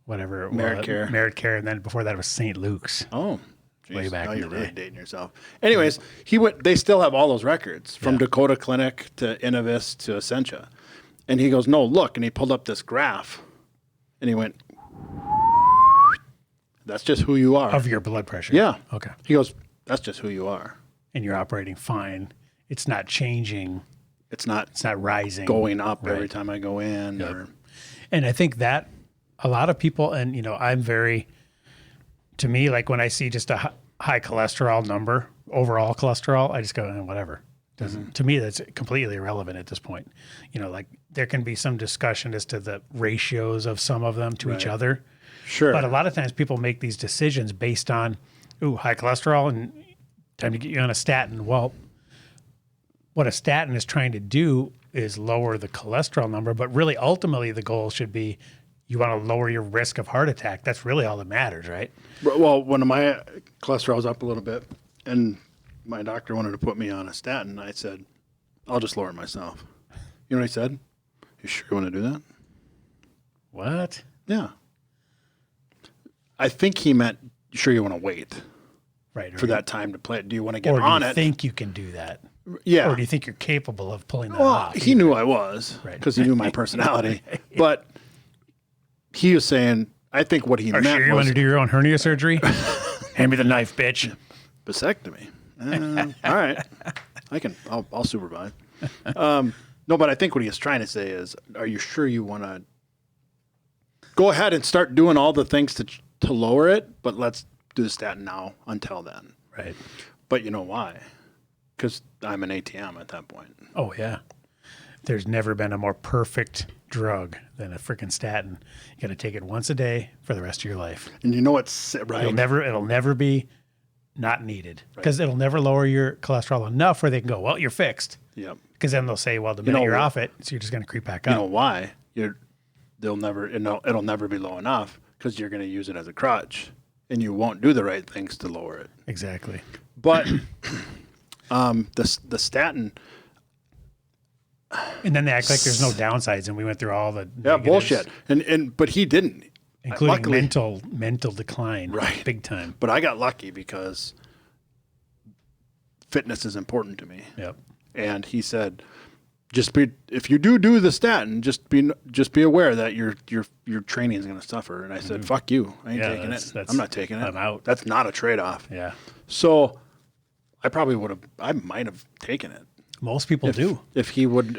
whatever it Merit was. Care. Merit Care, and then before that it was St. Luke's. Oh, geez. Way back Now in you're the really day. dating yourself. Anyways, he went. They still have all those records from Yeah. Dakota Clinic to Innovis to Essentia, and he goes, "No, look," and he pulled up this graph, and he went, "That's just who you are." Of your blood pressure. Yeah. Okay. He goes, "That's just who you are. And you're operating fine. It's not changing. It's not It's not rising. going up every Right. time I go in." Yep. Or And I think that a lot of people, and to me, like when I see just a high cholesterol number, overall cholesterol, I just go, whatever. To me, that's completely irrelevant at this point. Like there can be some discussion as to the ratios of some of them to each Right. other. sure, But a lot of times people make these decisions based on, high cholesterol and time to get you on a statin. Well, what a statin is trying to do is lower the cholesterol number, but really ultimately the goal should be you want to lower your risk of heart attack. That's really all that matters, right? Well, when my cholesterol was up a little bit, and my doctor wanted to put me on a statin, I said, "I'll just lower it myself." You know what he said? "You sure you want to do that?" What? Yeah. I think he meant, "You sure you want to wait Right. for that time to play it? Do you want to get Or do on you it?" think you can do that? Yeah. Or do you think you're capable of pulling that Well, off? he knew I was Right. because he knew my personality. But he was saying, I think what he Are meant sure you was want to do your own hernia surgery? Hand me the knife, bitch. vasectomy. All right. I'll supervise. No, but I think what he was trying to say is, are you sure you want to go ahead and start doing all the things to lower it, but let's do the statin now until then. Right. But you know why? Because I'm an ATM at that point. Oh, yeah. There's never been a more perfect drug than a freaking statin. You got to take it once a day for the rest of your life. And you know what's right? It'll never be not needed because it'll never lower your cholesterol enough where they can go, well, you're fixed. Yep. Because then they'll say, well, the minute know you're what? off it, so you're just going to creep back You up. know why? It'll never be low enough because you're going to use it as a crutch, and you won't do the right things to lower it. Exactly. But the statin, And then they act like there's no downsides, and we went through all the yeah, negatives, bullshit. But he didn't, including luckily, mental decline, Right. big time. But I got lucky because fitness is important to me. Yep. And he said, if you do the statin, just be aware that your training is going to suffer. And I said, fuck you, I ain't Yeah, taking that's- it. I'm not taking it. I'm out. That's not a trade-off. Yeah. So I might have taken it. Most people do. If he wouldn't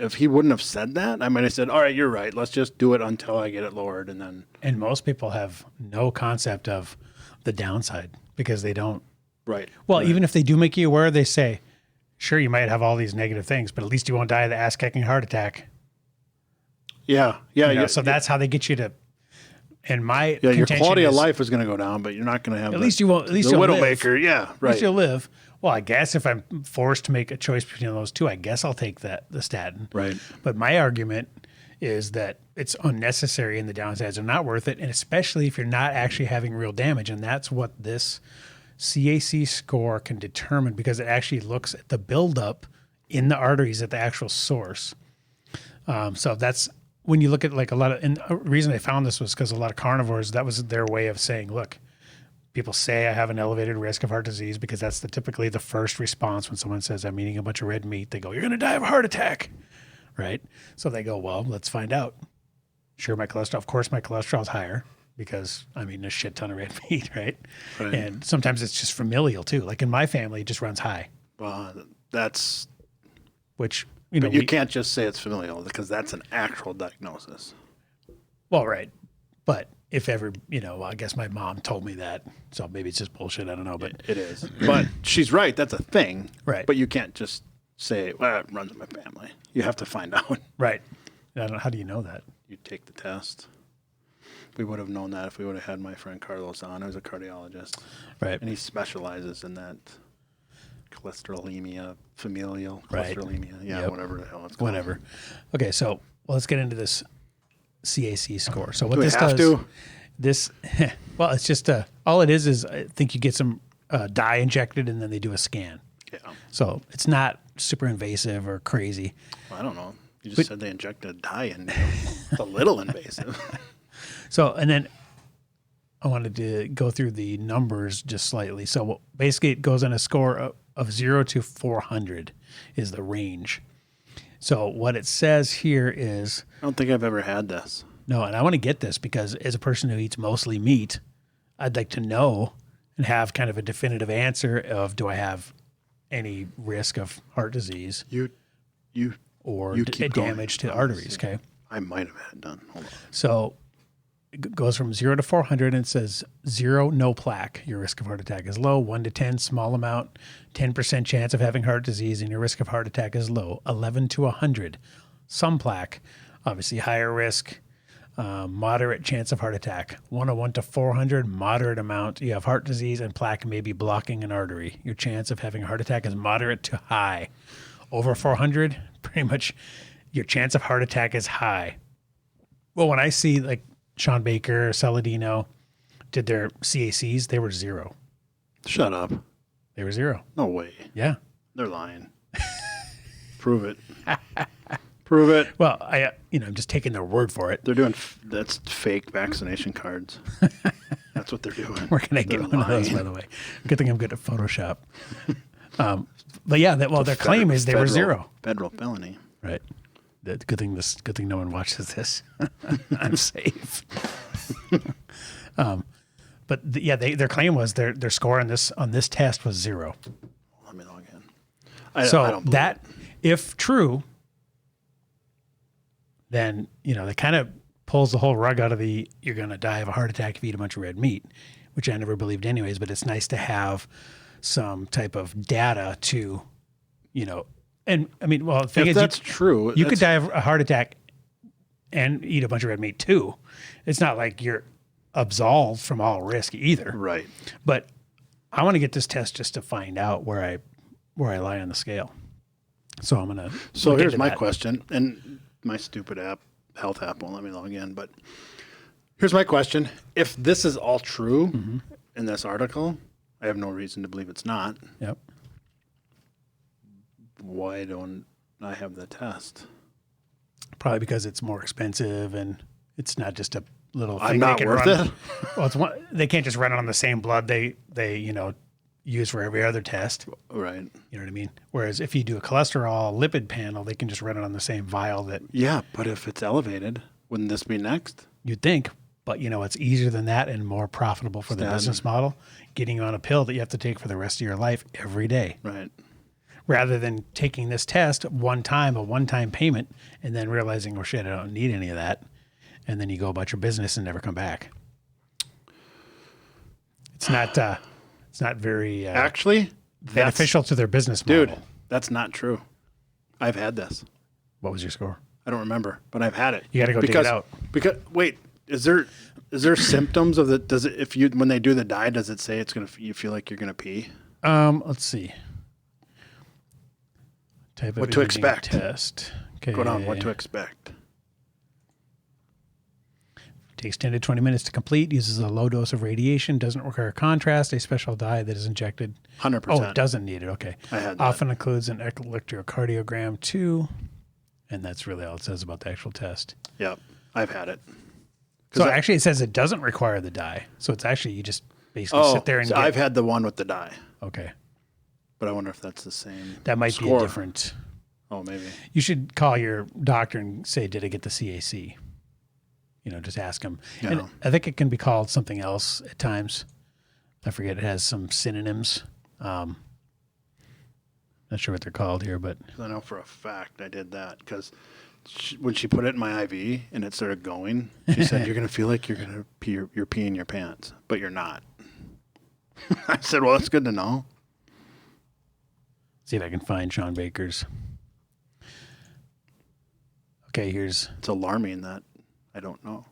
have said that, I might have said, all right, you're right. Let's just do it until I get it lowered. And then, And most people have no concept of the downside because they don't. right. Well, right. even if they do make you aware, they say, sure, you might have all these negative things, but at least you won't die of the ass-kicking heart attack. Yeah. So that's how they get you to. And my your contention quality of is, life is going to go down, but you're not going to have At least you won't. At least the you'll Widowmaker. live. Yeah, At right. least you'll live. Well, I guess if I'm forced to make a choice between those two, I guess I'll take the statin. Right. But my argument is that it's unnecessary and the downsides are not worth it, and especially if you're not actually having real damage. And that's what this CAC score can determine, because it actually looks at the buildup in the arteries at the actual source. So that's when you look at like a lot of, and the reason I found this was because a lot of carnivores, that was their way of saying, look, people say I have an elevated risk of heart disease because that's typically the first response when someone says I'm eating a bunch of red meat. They go, you're going to die of a heart attack, right? So they go, well, let's find out. Sure, my cholesterol is higher because I'm eating a shit ton of red meat, right? And sometimes it's just familial too. Like in my family, it just runs high. Well, that's... Which, But you can't just say it's familial because that's an actual diagnosis. Well, right. But if ever, I guess my mom told me that. So maybe it's just bullshit. I don't know. But It is. But she's right. That's a thing. Right. But you can't just say, well, it runs in my family. You have to find out. Right. I don't know. How do you know that? You take the test. We would have known that if we would have had my friend Carlos on, who's a cardiologist. Right. And he specializes in that cholesterolemia, familial Right. cholesterolemia. Yeah, Yep. whatever the hell it's called. Whatever. Okay. So let's get into this CAC score. So what Do we this have does, to? this, well, it's just all it is I think you get some dye injected and then they do a scan. Yeah. So it's not super invasive or crazy. Well, I don't know. You just said they injected a dye in you. It's a little invasive. So, and then I wanted to go through the numbers just slightly. So basically it goes on a score of 0 to 400 is the range. So what it says here is, I don't think I've ever had this. no, and I want to get this because as a person who eats mostly meat, I'd like to know and have kind of a definitive answer of, do I have any risk of heart disease or keep going. damage to arteries? Okay. I might have had it done. Hold on. So it goes from 0 to 400 and it says 0, no plaque. Your risk of heart attack is low. 1 to 10, small amount. 10% chance of having heart disease and your risk of heart attack is low. 11 to 100, some plaque. Obviously higher risk, moderate chance of heart attack. 101 to 400, moderate amount. You have heart disease and plaque may be blocking an artery. Your chance of having a heart attack is moderate to high. Over 400, pretty much your chance of heart attack is high. Well, when I see like Sean Baker, Saladino did their CACs, they were 0. Shut up. They were 0. No way. Yeah. They're lying. Prove it. Prove it. Well, I'm just taking their word for it. They're doing, that's fake vaccination cards. That's what they're doing. Where can I get one of those, by the way? Good thing I'm good at Photoshop. But yeah, their claim is they were 0. Federal felony. Right. Good thing no one watches this. I'm safe. But their claim was their score on this test was 0. Let me log in. I So don't believe that, it. if true, then that kind of pulls the whole rug out of the you're going to die of a heart attack if you eat a bunch of red meat, which I never believed anyways. But it's nice to have some type of data to, and I mean, well, the thing If is, that's true, you could die of a heart attack and eat a bunch of red meat too. It's not like you're absolved from all risk either. Right. But I want to get this test just to find out where I lie on the scale. So I'm gonna. So here's my question, and my stupid health app won't let me log in. But here's my question: if this is all true in this article, I have no reason to believe it's not. Yep. Why don't I have the test? Probably because it's more expensive and it's not just a little thing I'm they not can worth run. it. Well, they can't just run it on the same blood they use for every other test. Right. You know what I mean? Whereas if you do a cholesterol lipid panel, they can just run it on the same vial that Yeah, but if it's elevated, wouldn't this be next? you'd think. But it's easier than that and more profitable for the Statin. business model, getting you on a pill that you have to take for the rest of your life every day. Right. Rather than taking this test a one-time payment, and then realizing, oh shit, I don't need any of that. And then you go about your business and never come back. It's not very Actually, beneficial to their business model. dude, that's not true. I've had this. What was your score? I don't remember, but I've had it. You got to go dig it out. Because wait, is there symptoms of the? Does it when they do the dye? Does it say it's gonna? You feel like you're gonna pee? Let's see. Type What of to imaging expect? test. Okay. Go down. What to expect? Takes 10 to 20 minutes to complete. Uses a low dose of radiation. Doesn't require contrast. A special dye that is injected. 100%. Oh, it doesn't need it. Okay. I had that. Often includes an electrocardiogram too, and that's really all it says about the actual test. Yep, I've had it. So actually, it says it doesn't require the dye. So it's actually you just basically sit there and. So I've had the one with the dye. Okay. But I wonder if that's the same. That might score. be a different. Oh, maybe. You should call your doctor and say, "Did I get the CAC?" Just ask him. Yeah. And I think it can be called something else at times. I forget. It has some synonyms. Not sure what they're called here, but I know for a fact I did that because when she put it in my IV and it started going, she said, "You're going to feel like you're going to pee. You're peeing your pants, but you're not." I said, "Well, that's good to know." see if I can find Sean Baker's. Okay, here's. It's alarming that I don't know.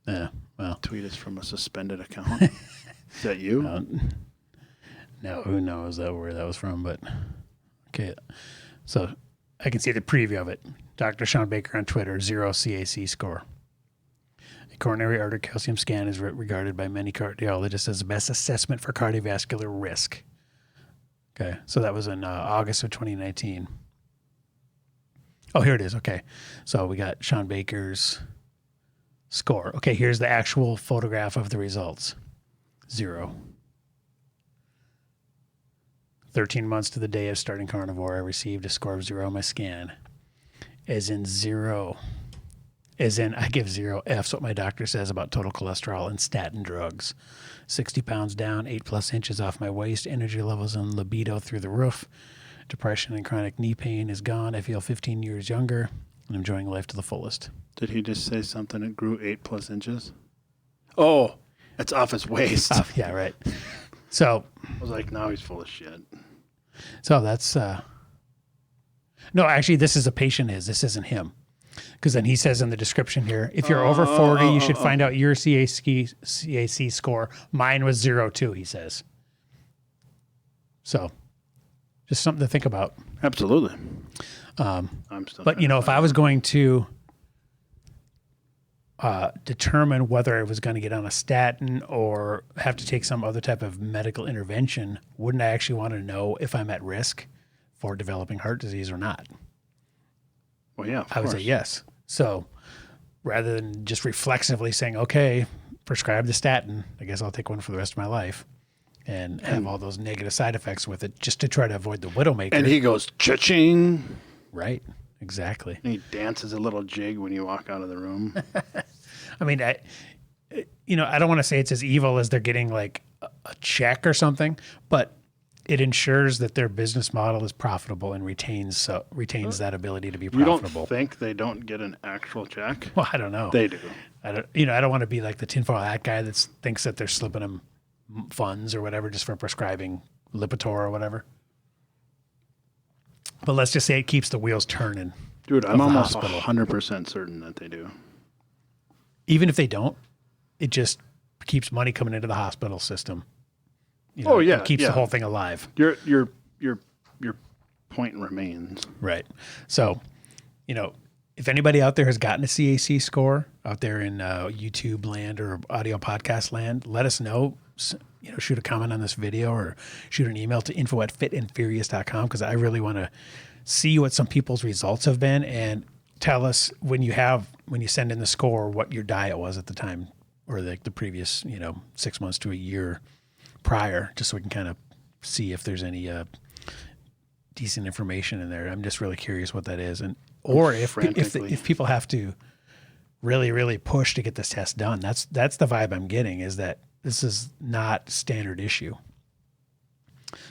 Yeah, well. Tweet is from a suspended account. Is that you? No, who knows where that was from, but okay. So I can see the preview of it. Dr. Sean Baker on Twitter, 0 CAC score. A coronary artery calcium scan is regarded by many cardiologists as the best assessment for cardiovascular risk. Okay, so that was in August of 2019. Oh, here it is. Okay, so we got Sean Baker's score. Okay, here's the actual photograph of the results. 0. 13 months to the day of starting carnivore, I received a score of 0 on my scan. As in 0. As in, I give 0 F's what my doctor says about total cholesterol and statin drugs. 60 pounds down, 8+ inches off my waist, energy levels and libido through the roof. Depression and chronic knee pain is gone. I feel 15 years younger and enjoying life to the fullest. Did he just say something that grew 8+ inches? Oh, it's off his waist. Yeah, right. So I was like, no, he's full of shit. So that's no, actually, this is a patient. This isn't him, because then he says in the description here, if you're over 40, you should find out your CAC score. Mine was 0 too. He says. So, just something to think about. Absolutely. I'm still. But if I was going to determine whether I was going to get on a statin or have to take some other type of medical intervention, wouldn't I actually want to know if I'm at risk for developing heart disease or not? Well, yeah, I would say yes. So rather than just reflexively saying, okay, prescribe the statin, I guess I'll take one for the rest of my life and have all those negative side effects with it just to try to avoid the widowmaker. And he goes, cha-ching. Right. Exactly. And he dances a little jig when you walk out of the room. I mean, I don't want to say it's as evil as they're getting like a check or something, but it ensures that their business model is profitable and retains that ability to be profitable. You don't think they don't get an actual check? Well, I don't know. They do. I don't want to be like the tinfoil hat guy that thinks that they're slipping them funds or whatever just for prescribing Lipitor or whatever. But let's just say it keeps the wheels turning. Dude, I'm almost 100% certain that they do. Even if they don't, it just keeps money coming into the hospital system. It keeps the whole thing alive. Your point remains. Right. So, if anybody out there has gotten a CAC score out there in YouTube land or audio podcast land, let us know. Shoot a comment on this video or shoot an email to info@fitandfurious.com, because I really want to see what some people's results have been and tell us when you send in the score what your diet was at the time or the previous 6 months to a year prior, just so we can kind of see if there's any decent information in there. I'm just really curious what that is, or if people have to really, really push to get this test done. That's the vibe I'm getting, is that this is not standard issue.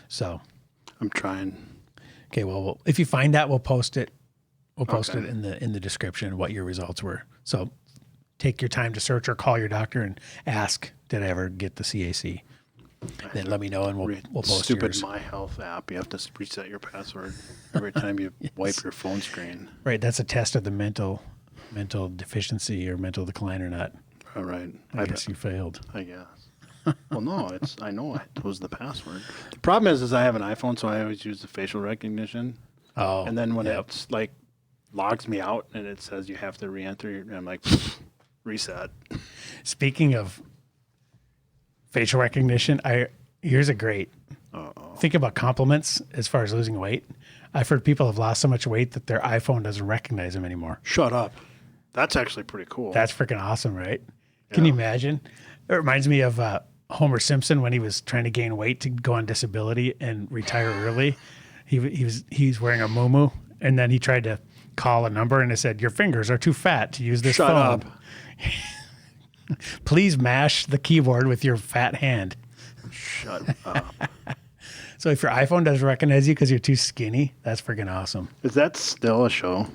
So I'm trying. Okay, well, if you find out, we'll post it. We'll post it in the description what your results were. So take your time to search or call your doctor and ask, did I ever get the CAC? then let me know and we'll post Stupid yours. My Health app. You have to reset your password every time you wipe your phone screen. Right. That's a test of the mental deficiency or mental decline or not. All right. I guess you failed. I guess. Well, no, I know it was the password. The problem is I have an iPhone, so I always use the facial recognition. Oh. And then when it's like logs me out and it says you have to re-enter, I'm like, reset. Speaking of facial recognition, here's a great. Think about compliments as far as losing weight. I've heard people have lost so much weight that their iPhone doesn't recognize them anymore. Shut up. That's actually pretty cool. That's freaking awesome, right? Can you imagine? It reminds me of Homer Simpson when he was trying to gain weight to go on disability and retire early. He was wearing a muumuu, and then he tried to call a number, and it said, "Your fingers are too fat to use this phone. Shut up. Please mash the keyboard with your fat hand." Shut up. So if your iPhone doesn't recognize you because you're too skinny, that's freaking awesome. Is that still a show?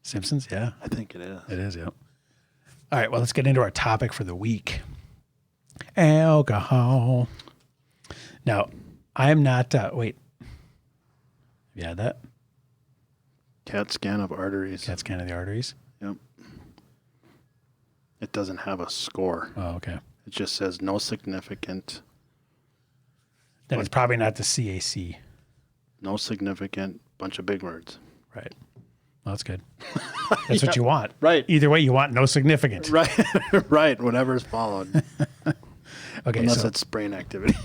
Simpsons, yeah. I think it is. It is, yeah. All right, well, let's get into our topic for the week. Alcohol. Now, I am not, wait. You had that? CAT scan of arteries. CAT scan of the arteries? Yep. It doesn't have a score. Oh, okay. It just says no significant. Then it's probably not the CAC. No significant. Bunch of big words. Right. Well, that's good. That's what you want. Right. Either way, you want no significant. Right. Right. Whatever's followed. Okay. Unless So it's brain activity.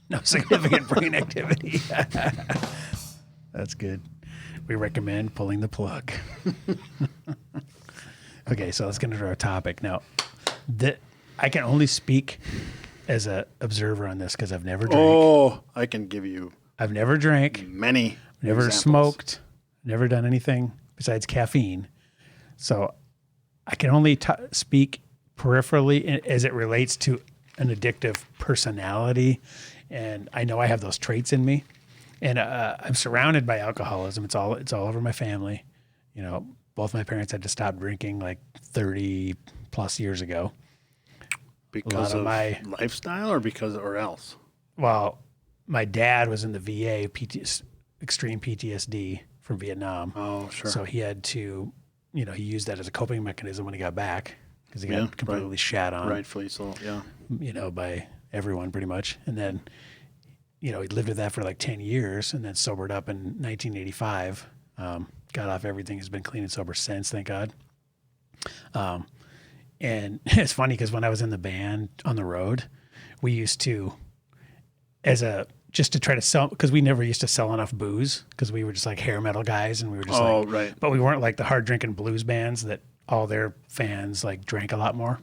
no significant brain activity. That's good. We recommend pulling the plug. Okay, so let's get into our topic. Now, I can only speak as an observer on this because I've never drank. Oh, I can give you I've never drank, many never examples. smoked, never done anything besides caffeine. So I can only speak peripherally as it relates to an addictive personality. And I know I have those traits in me. And I'm surrounded by alcoholism. It's all over my family. You know, both my parents had to stop drinking like 30 plus years ago. Because of my lifestyle or else? Well, my dad was in the VA, extreme PTSD from Vietnam. Oh, sure. So he had to, he used that as a coping mechanism when he got back because he got completely shat on. Rightfully so, yeah. By everyone pretty much. And then, he lived with that for like 10 years and then sobered up in 1985. Got off everything. Has been clean and sober since, thank God. And it's funny because when I was in the band on the road, we used to, just to try to sell, because we never used to sell enough booze because we were just like hair metal guys and we were just right. But we weren't like the hard drinking blues bands that all their fans like drank a lot more.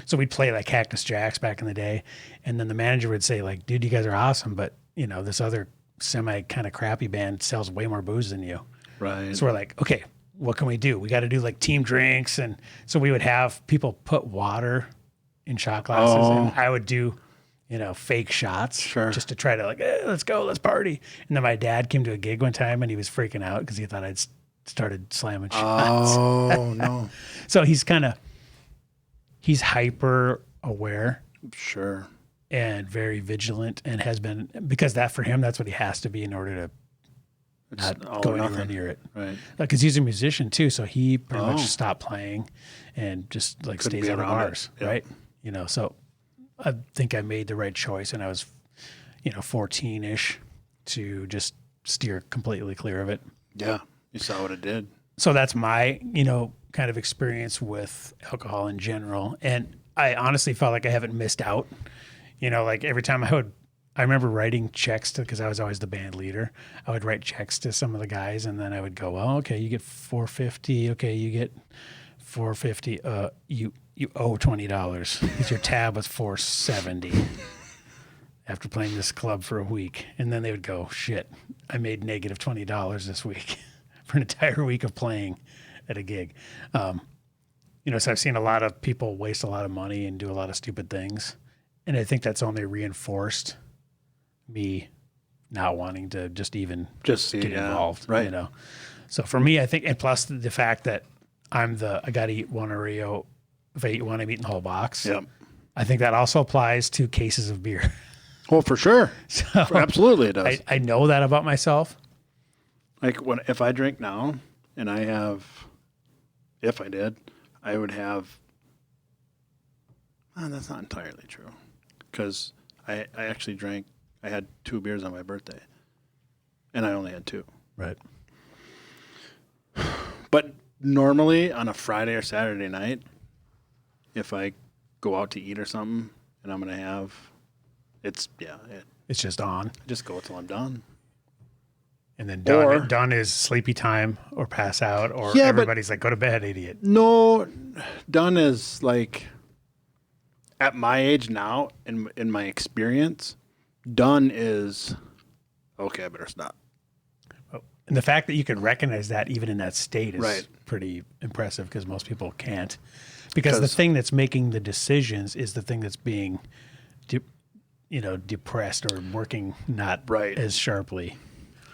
So we'd play like Cactus Jacks back in the day. And then the manager would say like, dude, you guys are awesome. But this other semi kind of crappy band sells way more booze than you. Right. So we're like, okay, what can we do? We got to do like team drinks. And so we would have people put water in shot glasses and I would do, fake shots just to try to like, let's go, let's party. And then my dad came to a gig one time and he was freaking out because he thought I'd started slamming shots. Oh, no. So he's hyper aware. Sure. And very vigilant and has been, because that for him, that's what he has to be in order to not go anywhere near it. Right. Because he's a musician too, so he pretty much stopped playing and just like Couldn't stays be out of around bars, it. Yep. right? So I think I made the right choice when I was, 14-ish to just steer completely clear of it. Yeah, you saw what it did. So that's my, kind of experience with alcohol in general. And I honestly felt like I haven't missed out. Like every time I remember writing checks because I was always the band leader. I would write checks to some of the guys and then I would go, well, okay, you get $450. Okay, you get $450. You owe $20 because your tab was $470 after playing this club for a week. And then they would go, shit, I made negative $20 this week for an entire week of playing at a gig. So I've seen a lot of people waste a lot of money and do a lot of stupid things. And I think that's only reinforced me not wanting to just get involved, right? So for me, I think, and plus the fact that I got to eat one Oreo. If I eat one, I'm eating the whole box. Yep. I think that also applies to cases of beer. Oh, for sure. So Absolutely it does. I know that about myself. Like if I drink now and if I did, I would have, that's not entirely true. Because I actually I had 2 beers on my birthday. And I only had 2. Right. But normally on a Friday or Saturday night, if I go out to eat or something and I'm going to have, it's just on. I just go until I'm done. And then Or- done is sleepy time or pass out or Yeah, but- everybody's like, go to bed, idiot. No, done is like, at my age now, in my experience, done is, okay, I better stop. And the fact that you can recognize that even in that state is Right. pretty impressive because most people can't. Because the thing that's making the decisions is the thing that's being, depressed or working not Right. as sharply.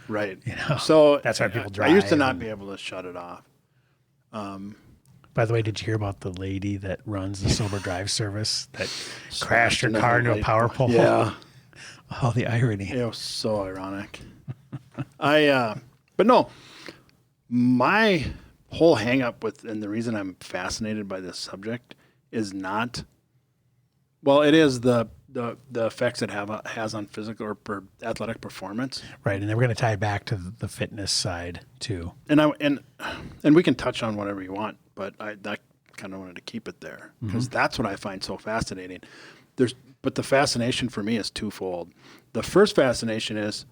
Right. know, So that's why people I used to drive not and- be able to shut it off. By the way, did you hear about the lady that runs the sober drive service that crashed her Smashed car into a light power pole. pole? Yeah. Oh, the irony. It was so ironic. But no, my whole hang up with, and the reason I'm fascinated by this subject is not, well, it is the effects it has on physical or athletic performance. Right. And then we're going to tie it back to the fitness side too. And we can touch on whatever you want, but I kind of wanted to keep it there because that's what I find so fascinating. But the fascination for me is twofold. The first fascination is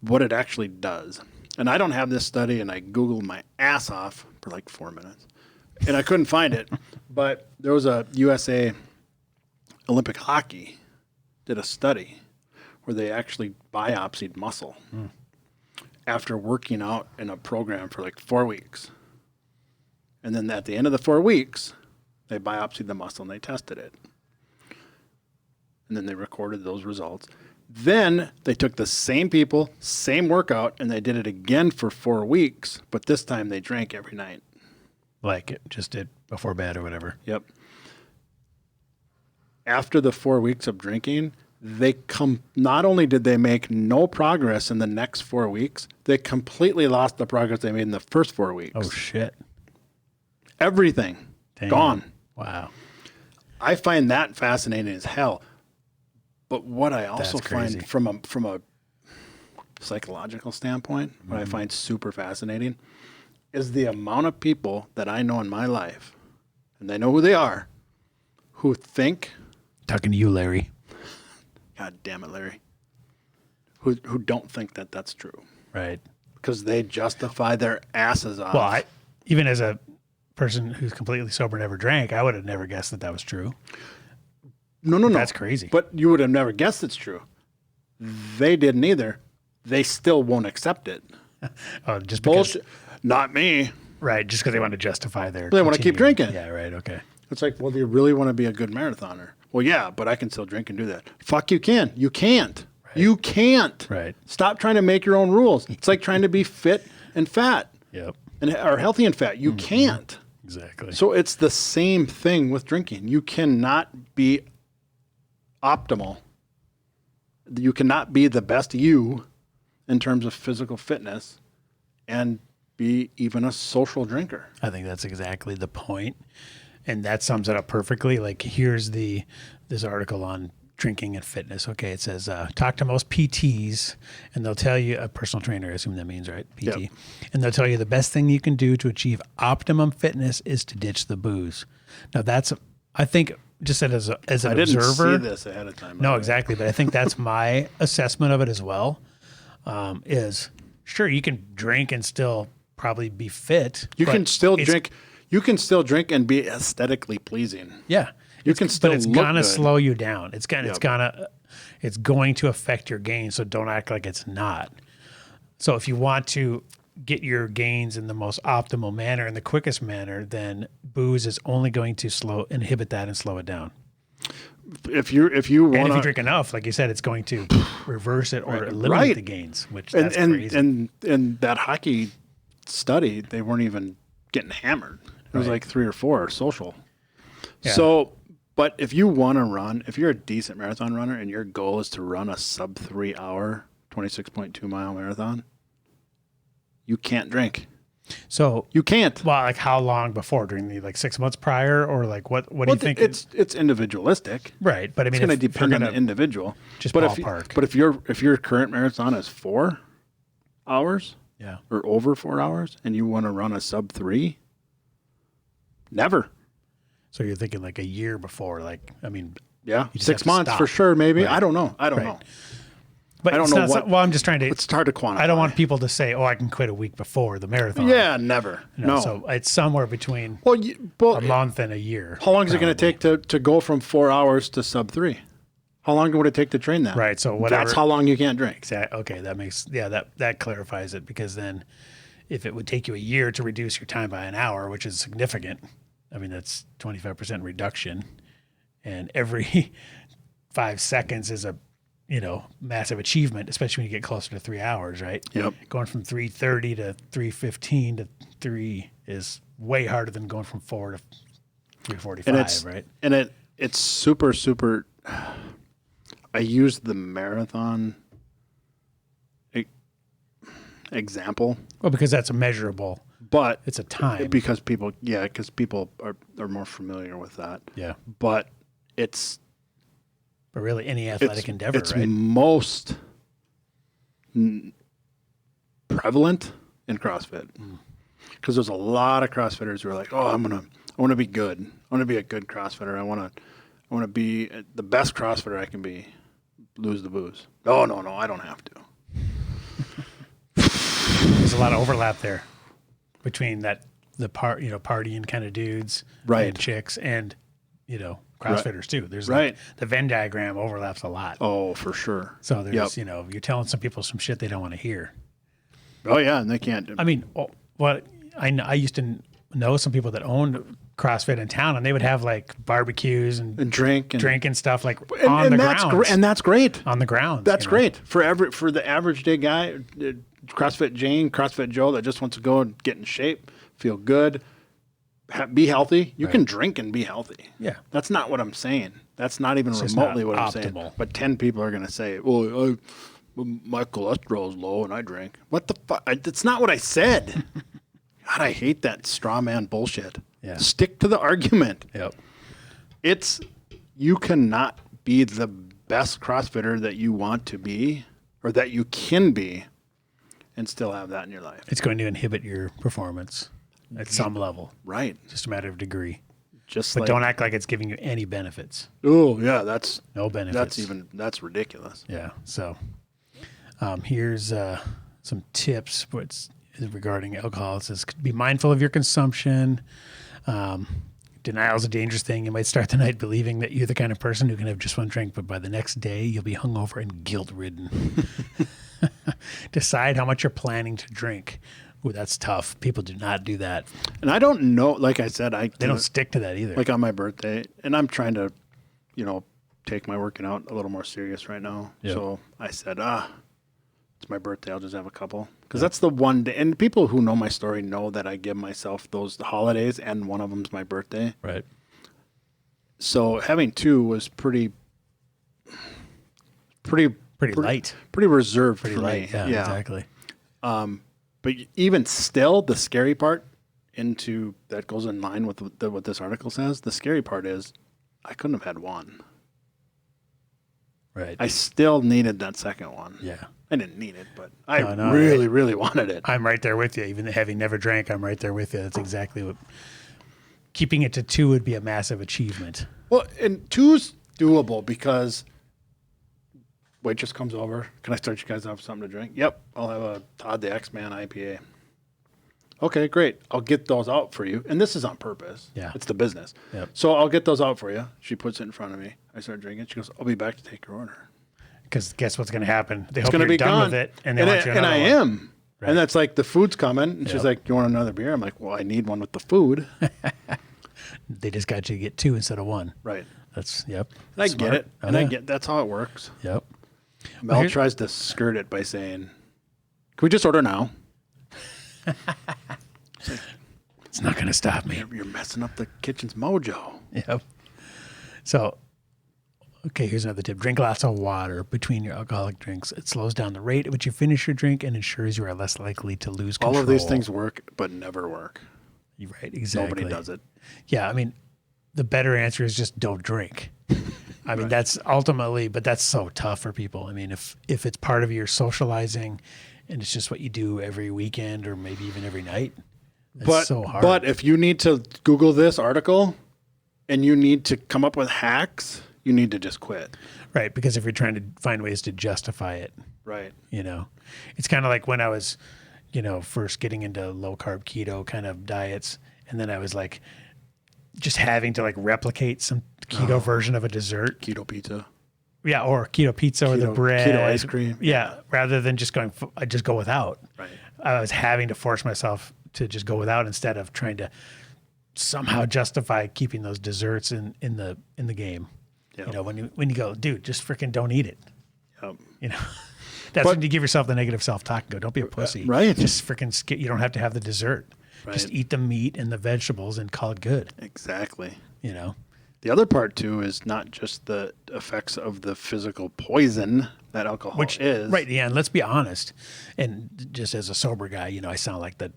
what it actually does. And I don't have this study, and I Googled my ass off for like 4 minutes, and I couldn't find it. But there was a USA Olympic hockey did a study where they actually biopsied muscle after working out in a program for like 4 weeks. And then at the end of the 4 weeks, they biopsied the muscle and they tested it. And then they recorded those results. Then they took the same people, same workout, and they did it again for 4 weeks, but this time they drank every night. Like it just did before bed or whatever. Yep. After the 4 weeks of drinking, not only did they make no progress in the next 4 weeks, they completely lost the progress they made in the first 4 weeks. Oh, shit. Everything Damn. gone. Wow. I find that fascinating as hell. But what I also That's crazy. find from a psychological standpoint, what I find super fascinating is the amount of people that I know in my life, and they know who they are, who think, Talking to you, Larry. God damn it, Larry, who don't think that that's true Right. because they justify their asses off. Well, even as a person who's completely sober, never drank, I would have never guessed that was true. No. That's crazy. But you would have never guessed it's true. They didn't either. They still won't accept it. Oh, just because, Bullshit. Not me. right? Just because they want to justify their. They wanna keep continuing- drinking. Yeah. Right. Okay. It's like, well, do you really want to be a good marathoner? Well, yeah, but I can still drink and do that. Fuck, you can. You can't. Right. You can't. Right. Stop trying to make your own rules. It's like trying to be fit and fat, Yep. or healthy and fat. You can't. Exactly. So it's the same thing with drinking. You cannot be optimal. You cannot be the best you in terms of physical fitness and be even a social drinker. I think that's exactly the point. And that sums it up perfectly. Like here's this article on drinking and fitness. Okay, it says talk to most PTs and they'll tell you, a personal trainer, I assume that means, right? PT. Yep. And they'll tell you the best thing you can do to achieve optimum fitness is to ditch the booze. Now that's, I think, just as an I didn't observer. see this ahead of time. by No, the way. exactly. But I think that's my assessment of it as well. Is sure you can drink and still probably be fit. You but can still it's- drink. You can still drink and be aesthetically pleasing. Yeah, You can still but it's look gonna good. slow you down. It's Yep. it's going to affect your gains. So don't act like it's not. So if you want to get your gains in the most optimal manner, in the quickest manner, then booze is only going to inhibit that and slow it down. If you And if you want drink enough, like you said, it's going to reverse it or eliminate Right. the gains, which and that's crazy. and that hockey study, they weren't even getting hammered. It was Right. like 3 or 4 social. Yeah. So, But if you want to run, if you're a decent marathon runner and your goal is to run a sub 3 hour, 26.2 mile marathon, you can't drink. So You can't. well, like how long before? During the like 6 months prior, or like what do you think? It's individualistic. Right, but I mean, It's going to if you're depend on the gonna individual. just but ballpark. But if your current marathon is 4 hours yeah. or over 4 hours and you want to run a sub 3, never. So you're thinking like a year before, like I mean, Yeah, just 6 have to months stop. for sure. Maybe Right. I don't know. I don't Right. know. but I don't it's know not what- well, I'm just trying to. It's hard to quantify. I don't want people to say, "Oh, I can quit a week before the marathon." Yeah, never. You know, No. So it's somewhere between Well, a month and a year. how long is it going probably. to take to go from 4 hours to sub 3? How long would it take to train that? Right. So whatever. That's how long you can't drink. Okay, that makes that clarifies it, because then if it would take you a year to reduce your time by an hour, which is significant, I mean that's 25% reduction, and every 5 seconds is a massive achievement, especially when you get closer to 3 hours, right? Yep. Going from 3:30 to 3:15 to 3 is way harder than going from 4 to 3:45, right? And it's super. I used the marathon example, Well, because that's a measurable. but It's a time. because people are more familiar with that. Yeah. But it's But really, any athletic endeavor, it's right? most prevalent in CrossFit, because there's a lot of CrossFitters who are like, oh, I want to be good. I want to be a good CrossFitter. I want to be the best CrossFitter I can be. Lose the booze. No, I don't have to. There's a lot of overlap there between partying kind of dudes, Right. and chicks, and CrossFitters too. There's Right. the Venn diagram overlaps a lot. Oh, for sure. So there's Yep. you're telling some people some shit they don't want to hear. Oh yeah, and they can't. I mean, I used to know some people that owned CrossFit in town, and they would have like barbecues and and drink and stuff like and, on and the that's grounds. and that's great. On the grounds. That's you know? great for the average day guy, CrossFit Jane, CrossFit Joe that just wants to go and get in shape, feel good, be healthy. You can drink and be healthy. Yeah. That's not what I'm saying. That's not even just remotely not what I'm saying. optimal. But 10 people are going to say, well, my cholesterol is low and I drink. What the fuck? That's not what I said. God, I hate that straw man bullshit. Yeah. Stick to the argument. Yep. You cannot be the best CrossFitter that you want to be or that you can be and still have that in your life. It's going to inhibit your performance at some level. Right. Just a matter of degree. Just But like, don't act like it's giving you any benefits. oh yeah, that's No benefits. that's ridiculous. Yeah. So here's some tips regarding alcohol. It says, be mindful of your consumption. Denial is a dangerous thing. You might start the night believing that you're the kind of person who can have just one drink, but by the next day you'll be hungover and guilt-ridden. Decide how much you're planning to drink. Ooh, that's tough. People do not do that. And I don't know, like I said, They don't stick to that either. like on my birthday, and I'm trying to, take my working out a little more serious right now. Yep. So I said, it's my birthday. I'll just have a couple. Because that's the one day. And people who know my story know that I give myself those holidays, and one of them's my birthday. Right. So having two was pretty Light. pretty reserved Pretty for light. me. Yeah, exactly. But even still, the scary part that goes in line with what this article says. The scary part is I couldn't have had one. Right. I still needed that second one. Yeah. I didn't need it, but I No, really wanted it. I'm right there with you. Even having never drank, I'm right there with you. That's exactly what. Keeping it to 2 would be a massive achievement. Well, and 2's doable because waitress comes over. Can I start you guys off with something to drink? Yep. I'll have a Todd the X-Man IPA. Okay, great. I'll get those out for you. And this is on purpose. Yeah. It's the business. Yep. So I'll get those out for you. She puts it in front of me. I start drinking. She goes, I'll be back to take your order. Because guess what's going to happen? They It's hope going to you're be done gone. with it, and they want you and another I one. am. Right. And that's like, the food's coming. And she's Yep. like, you want another beer? I'm like, well, I need one with the food. They just got you to get 2 instead of 1. Right. That's yep. And I Smart. get it. Oh, And yeah. that's how it works. Yep. Mel here's- tries to skirt it by saying, can we just order now? It's not going to stop me. You're messing up the kitchen's mojo. Yep. So, okay, here's another tip. Drink lots of water between your alcoholic drinks. It slows down the rate at which you finish your drink and ensures you are less likely to lose control. All of these things work, but never work. You're right, exactly. Nobody does it. Yeah, I mean, the better answer is just don't drink. I mean, that's ultimately, but that's so tough for people. I mean, if it's part of your socializing and it's just what you do every weekend or maybe even every night, it's so hard. But if you need to Google this article and you need to come up with hacks, you need to just quit. Right, because if you're trying to find ways to justify it, Right. you know, it's kind of like when I was, you know, first getting into low carb keto kind of diets, and then I was like just having to like replicate some keto version of a dessert. Keto pizza. Yeah, or keto pizza or the bread. Keto ice cream. Yeah, rather than just going, I just go without. Right. I was having to force myself to just go without instead of trying to somehow justify keeping those desserts in the game. Yep. You know, when you go, dude, just freaking don't eat it. Yep. You know, that's when you give yourself the negative self-talk and go, don't be a pussy. Right. Just freaking skip. You don't have to have the dessert. Right. Just eat the meat and the vegetables and call it good. Exactly. You know? The other part, too, is not just the effects of the physical poison that alcohol is. Right, yeah, and let's be honest. And just as a sober guy, you know, I sound like the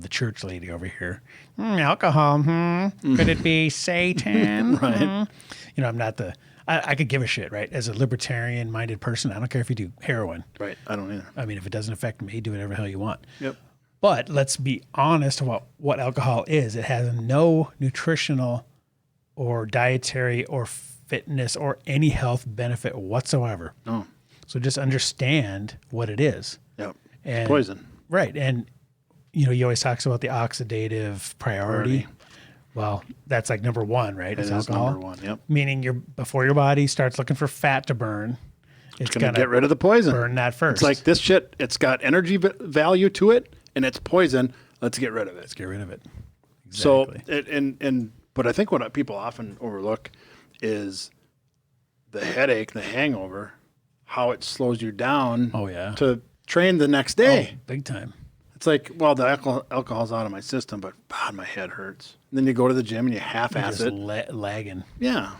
church lady over here. Alcohol, could it be Satan? Right. You know, I'm not I could give a shit, right? As a libertarian-minded person, I don't care if you do heroin. Right, I don't either. I mean, if it doesn't affect me, do whatever the hell you want. Yep. But let's be honest about what alcohol is. It has no nutritional or dietary or fitness or any health benefit whatsoever. No. So just understand what it is. Yep. And, It's poison. Right. And, you know, you always talks about the oxidative priority. Well, that's like number one, right? It It's is alcohol. number one, yep. Meaning before your body starts looking for fat to burn, it's Going going to get rid of the poison. burn that first. It's like this shit, it's got energy value to it, and it's poison. Let's get rid of it. Let's get rid of it. Exactly. So, but I think what people often overlook is the headache, the hangover, how it slows you down to train the next day. Oh, big time. It's like, well, the alcohol's out of my system, but God, my head hurts. And then you go to the gym and you half-ass Just it. lagging. Yeah.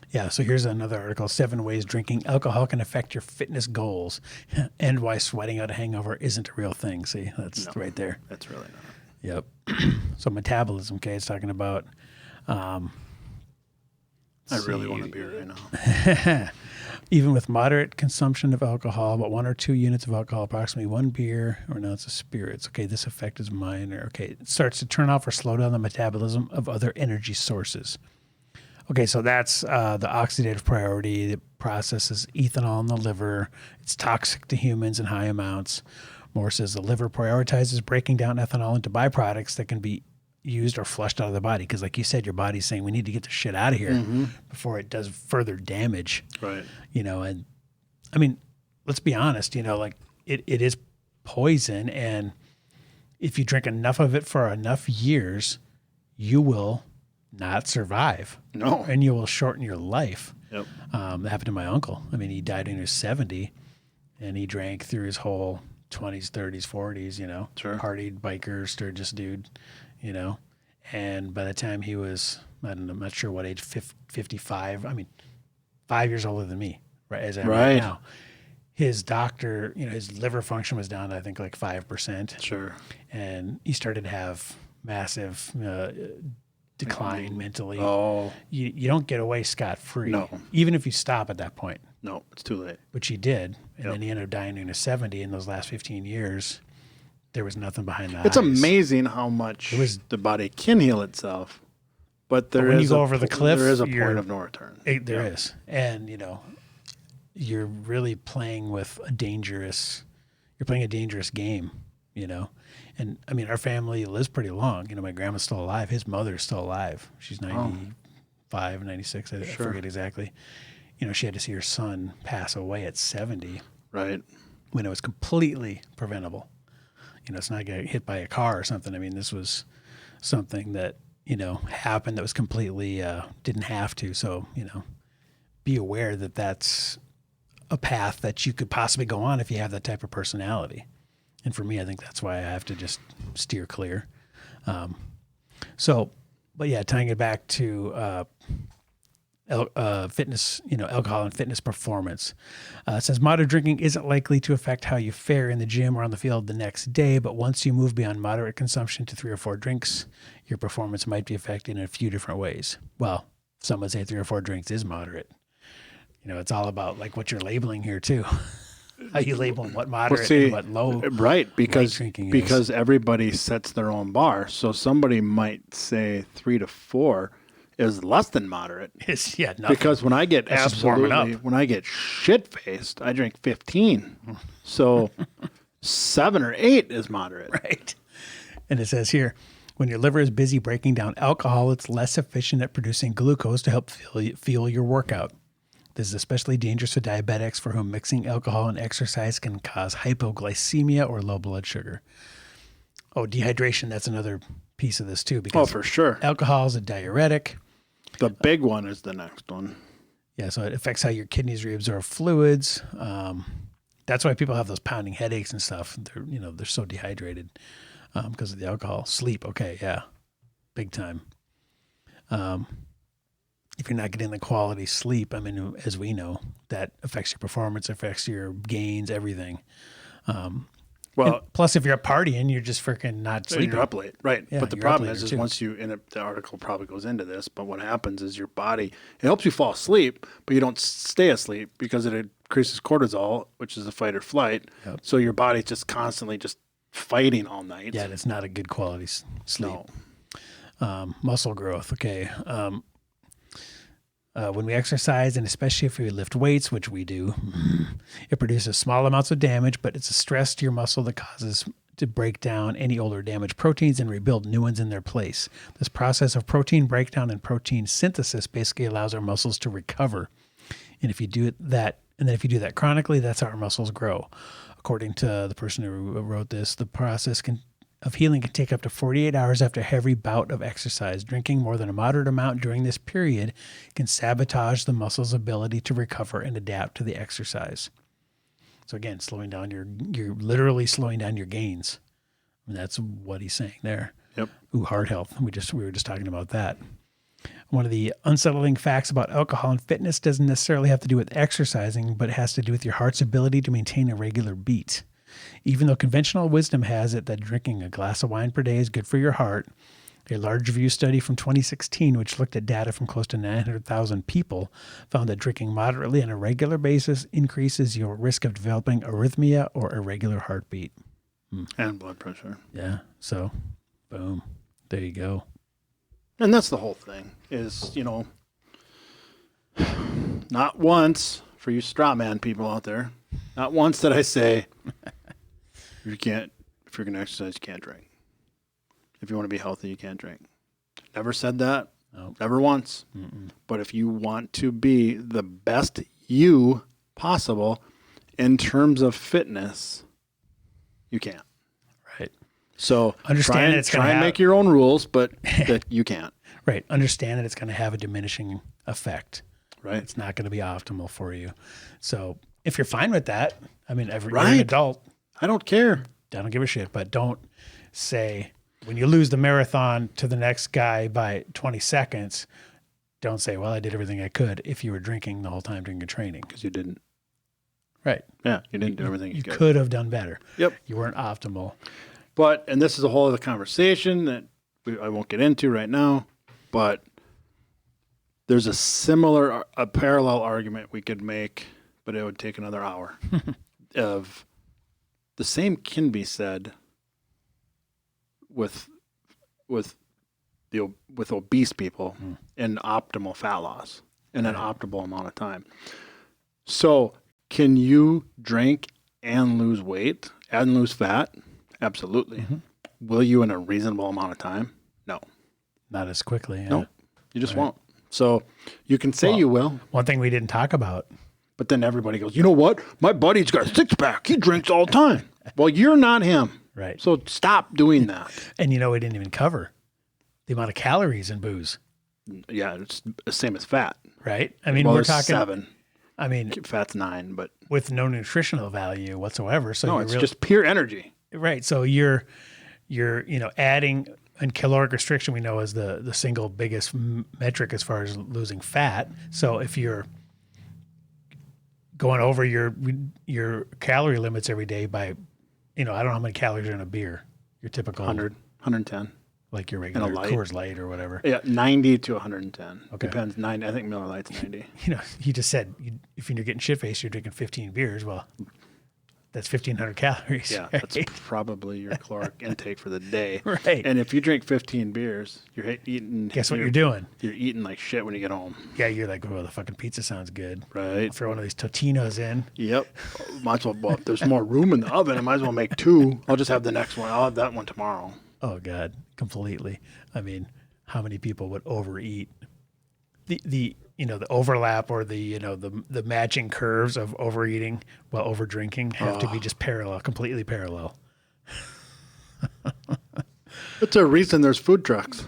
Yeah, so here's another article, 7 ways drinking alcohol can affect your fitness goals and why sweating out a hangover isn't a real thing. See, that's right there. That's really not. Yep. So metabolism, okay, it's talking about... I really want a beer right now. Even with moderate consumption of alcohol, about 1 or 2 units of alcohol, approximately 1 beer, or now it's a spirits. Okay, this effect is minor. Okay, it starts to turn off or slow down the metabolism of other energy sources. Okay, so that's the oxidative priority. It processes ethanol in the liver. It's toxic to humans in high amounts. Moore says the liver prioritizes breaking down ethanol into byproducts that can be used or flushed out of the body. Because like you said, your body's saying we need to get this shit out of here before it does further damage. Right. You know, and I mean, let's be honest, you know, like it is poison. And if you drink enough of it for enough years, you will not survive. No. And you will shorten your life. Yep. That happened to my uncle. I mean, he died when he was 70 and he drank through his whole 20s, 30s, 40s, you know, Sure. partied, biker, sturgis dude, you know, and by the time he was, I'm not sure what age, 55, I mean, 5 years older than me, right? As I am right now. His doctor, you know, his liver function was down to, I think, like 5%. Sure. And he started to have massive decline mentally. Oh. You don't get away scot-free. No. Even if you stop at that point. No, it's too late. Which he did. And then he ended up dying in his 70. In those last 15 years, there was nothing behind the It's eyes. amazing how much the body can heal itself. But when you go over the cliff, there is a point of no return. There is. And, you know, you're really playing with a dangerous game, you know. And, I mean, our family lives pretty long. You know, my grandma's still alive. His mother's still alive. She's 95, 96, I forget exactly. You know, she had to see her son pass away at 70. Right. When it was completely preventable. You know, it's not getting hit by a car or something. I mean, this was something that, you know, happened that was completely, didn't have to. So, you know, be aware that that's a path that you could possibly go on if you have that type of personality. And for me, I think that's why I have to just steer clear. So but yeah, tying it back to fitness, alcohol and fitness performance. It says moderate drinking isn't likely to affect how you fare in the gym or on the field the next day, but once you move beyond moderate consumption to 3 or 4 drinks, your performance might be affected in a few different ways. Well, some would say 3 or 4 drinks is moderate. It's all about like what you're labeling here too. How you label what moderate and what low. Right, because drinking is. everybody sets their own bar. So somebody might say 3 to 4 is less than moderate. It's nothing. Because when I get That's just warming up. when I get shit faced, I drink 15. So 7 or 8 is moderate. Right. And it says here, when your liver is busy breaking down alcohol, it's less efficient at producing glucose to help fuel your workout. This is especially dangerous for diabetics for whom mixing alcohol and exercise can cause hypoglycemia or low blood sugar. Oh, dehydration, that's another piece of this too. Because for sure. Alcohol is a diuretic. The big one is the next one. Yeah, so it affects how your kidneys reabsorb fluids. That's why people have those pounding headaches and stuff. They're so dehydrated because of the alcohol. Sleep, okay, yeah, big time. If you're not getting the quality sleep, as we know, that affects your performance, affects your gains, everything. Plus, if you're partying, you're just freaking not sleeping. You're up late, right? Yeah, but the problem is once the article probably goes into this, but what happens is your body, it helps you fall asleep, but you don't stay asleep because it increases cortisol, which is a fight or flight. Yep. So your body's just constantly just fighting all night. Yeah, it's not a good quality sleep. No. Muscle growth, okay. When we exercise, and especially if we lift weights, which we do, it produces small amounts of damage, but it's a stress to your muscle that causes to break down any older damaged proteins and rebuild new ones in their place. This process of protein breakdown and protein synthesis basically allows our muscles to recover. And if you do that chronically, that's how our muscles grow. According to the person who wrote this, the process of healing can take up to 48 hours after a heavy bout of exercise. Drinking more than a moderate amount during this period can sabotage the muscle's ability to recover and adapt to the exercise. So again, you're literally slowing down your gains. That's what he's saying there. Yep. Ooh, heart health. We were just talking about that. One of the unsettling facts about alcohol and fitness doesn't necessarily have to do with exercising, but it has to do with your heart's ability to maintain a regular beat. Even though conventional wisdom has it that drinking a glass of wine per day is good for your heart, a large review study from 2016, which looked at data from close to 900,000 people, found that drinking moderately on a regular basis increases your risk of developing arrhythmia or irregular heartbeat. And blood pressure. Yeah, so boom, there you go. And that's the whole thing is, not once, for you straw man people out there, not once did I say, if you're going to exercise, you can't drink. If you want to be healthy, you can't drink. Never said that. Nope. Never once. Mm-mm. But if you want to be the best you possible in terms of fitness, you can't. Right. So Understand try and make your own rules, but that you can't. Right. Understand that it's going to have a diminishing effect. Right. It's not going to be optimal for you. So if you're fine with that, you're an Right. adult. I don't care. I don't give a shit. But don't say, when you lose the marathon to the next guy by 20 seconds, don't say, well, I did everything I could if you were drinking the whole time during your training. Because you didn't. Right. Yeah, you didn't do everything you could. could have done better. Yep. You weren't optimal. But, and this is a whole other conversation that I won't get into right now, but there's a parallel argument we could make, but it would take another hour of the same can be said with obese people in optimal fat loss in an optimal amount of time. So can you drink and lose weight and lose fat? Absolutely. Mm-hmm. Will you in a reasonable amount of time? No. Not as quickly. Yeah. No, you just won't. So you can say you will. One thing we didn't talk about. But then everybody goes, you know what? My buddy's got a six-pack. He drinks all the time. Well, you're not him. Right. So stop doing that. And we didn't even cover the amount of calories in booze. Yeah, it's the same as fat. Right? We're talking 7. Fat's 9, but with no nutritional value whatsoever. So no, it's just pure energy. Right. So you're adding and caloric restriction we know is the single biggest metric as far as losing fat. So if you're going over your calorie limits every day by, I don't know how many calories are in a beer, your typical 100, 110. like your regular light. Coors Light or whatever. Yeah, 90 to 110. Okay. Depends. 90. I think Miller Lite's 90. You just said if you're getting shit faced, you're drinking 15 beers. Well, that's 1,500 calories. Yeah, right? that's probably your caloric intake for the day. Right. And if you drink 15 beers, you're eating. Guess what you're doing? You're eating like shit when you get home. Yeah, you're like, oh, the fucking pizza sounds good. Right. Throw one of these Totinos in. Yep. Might as well. If there's more room in the oven, I might as well make 2. I'll just have the next one. I'll have that one tomorrow. Oh God, completely. I mean, how many people would overeat? The overlap or the matching curves of overeating while over drinking have to be just completely parallel. It's a reason there's food trucks.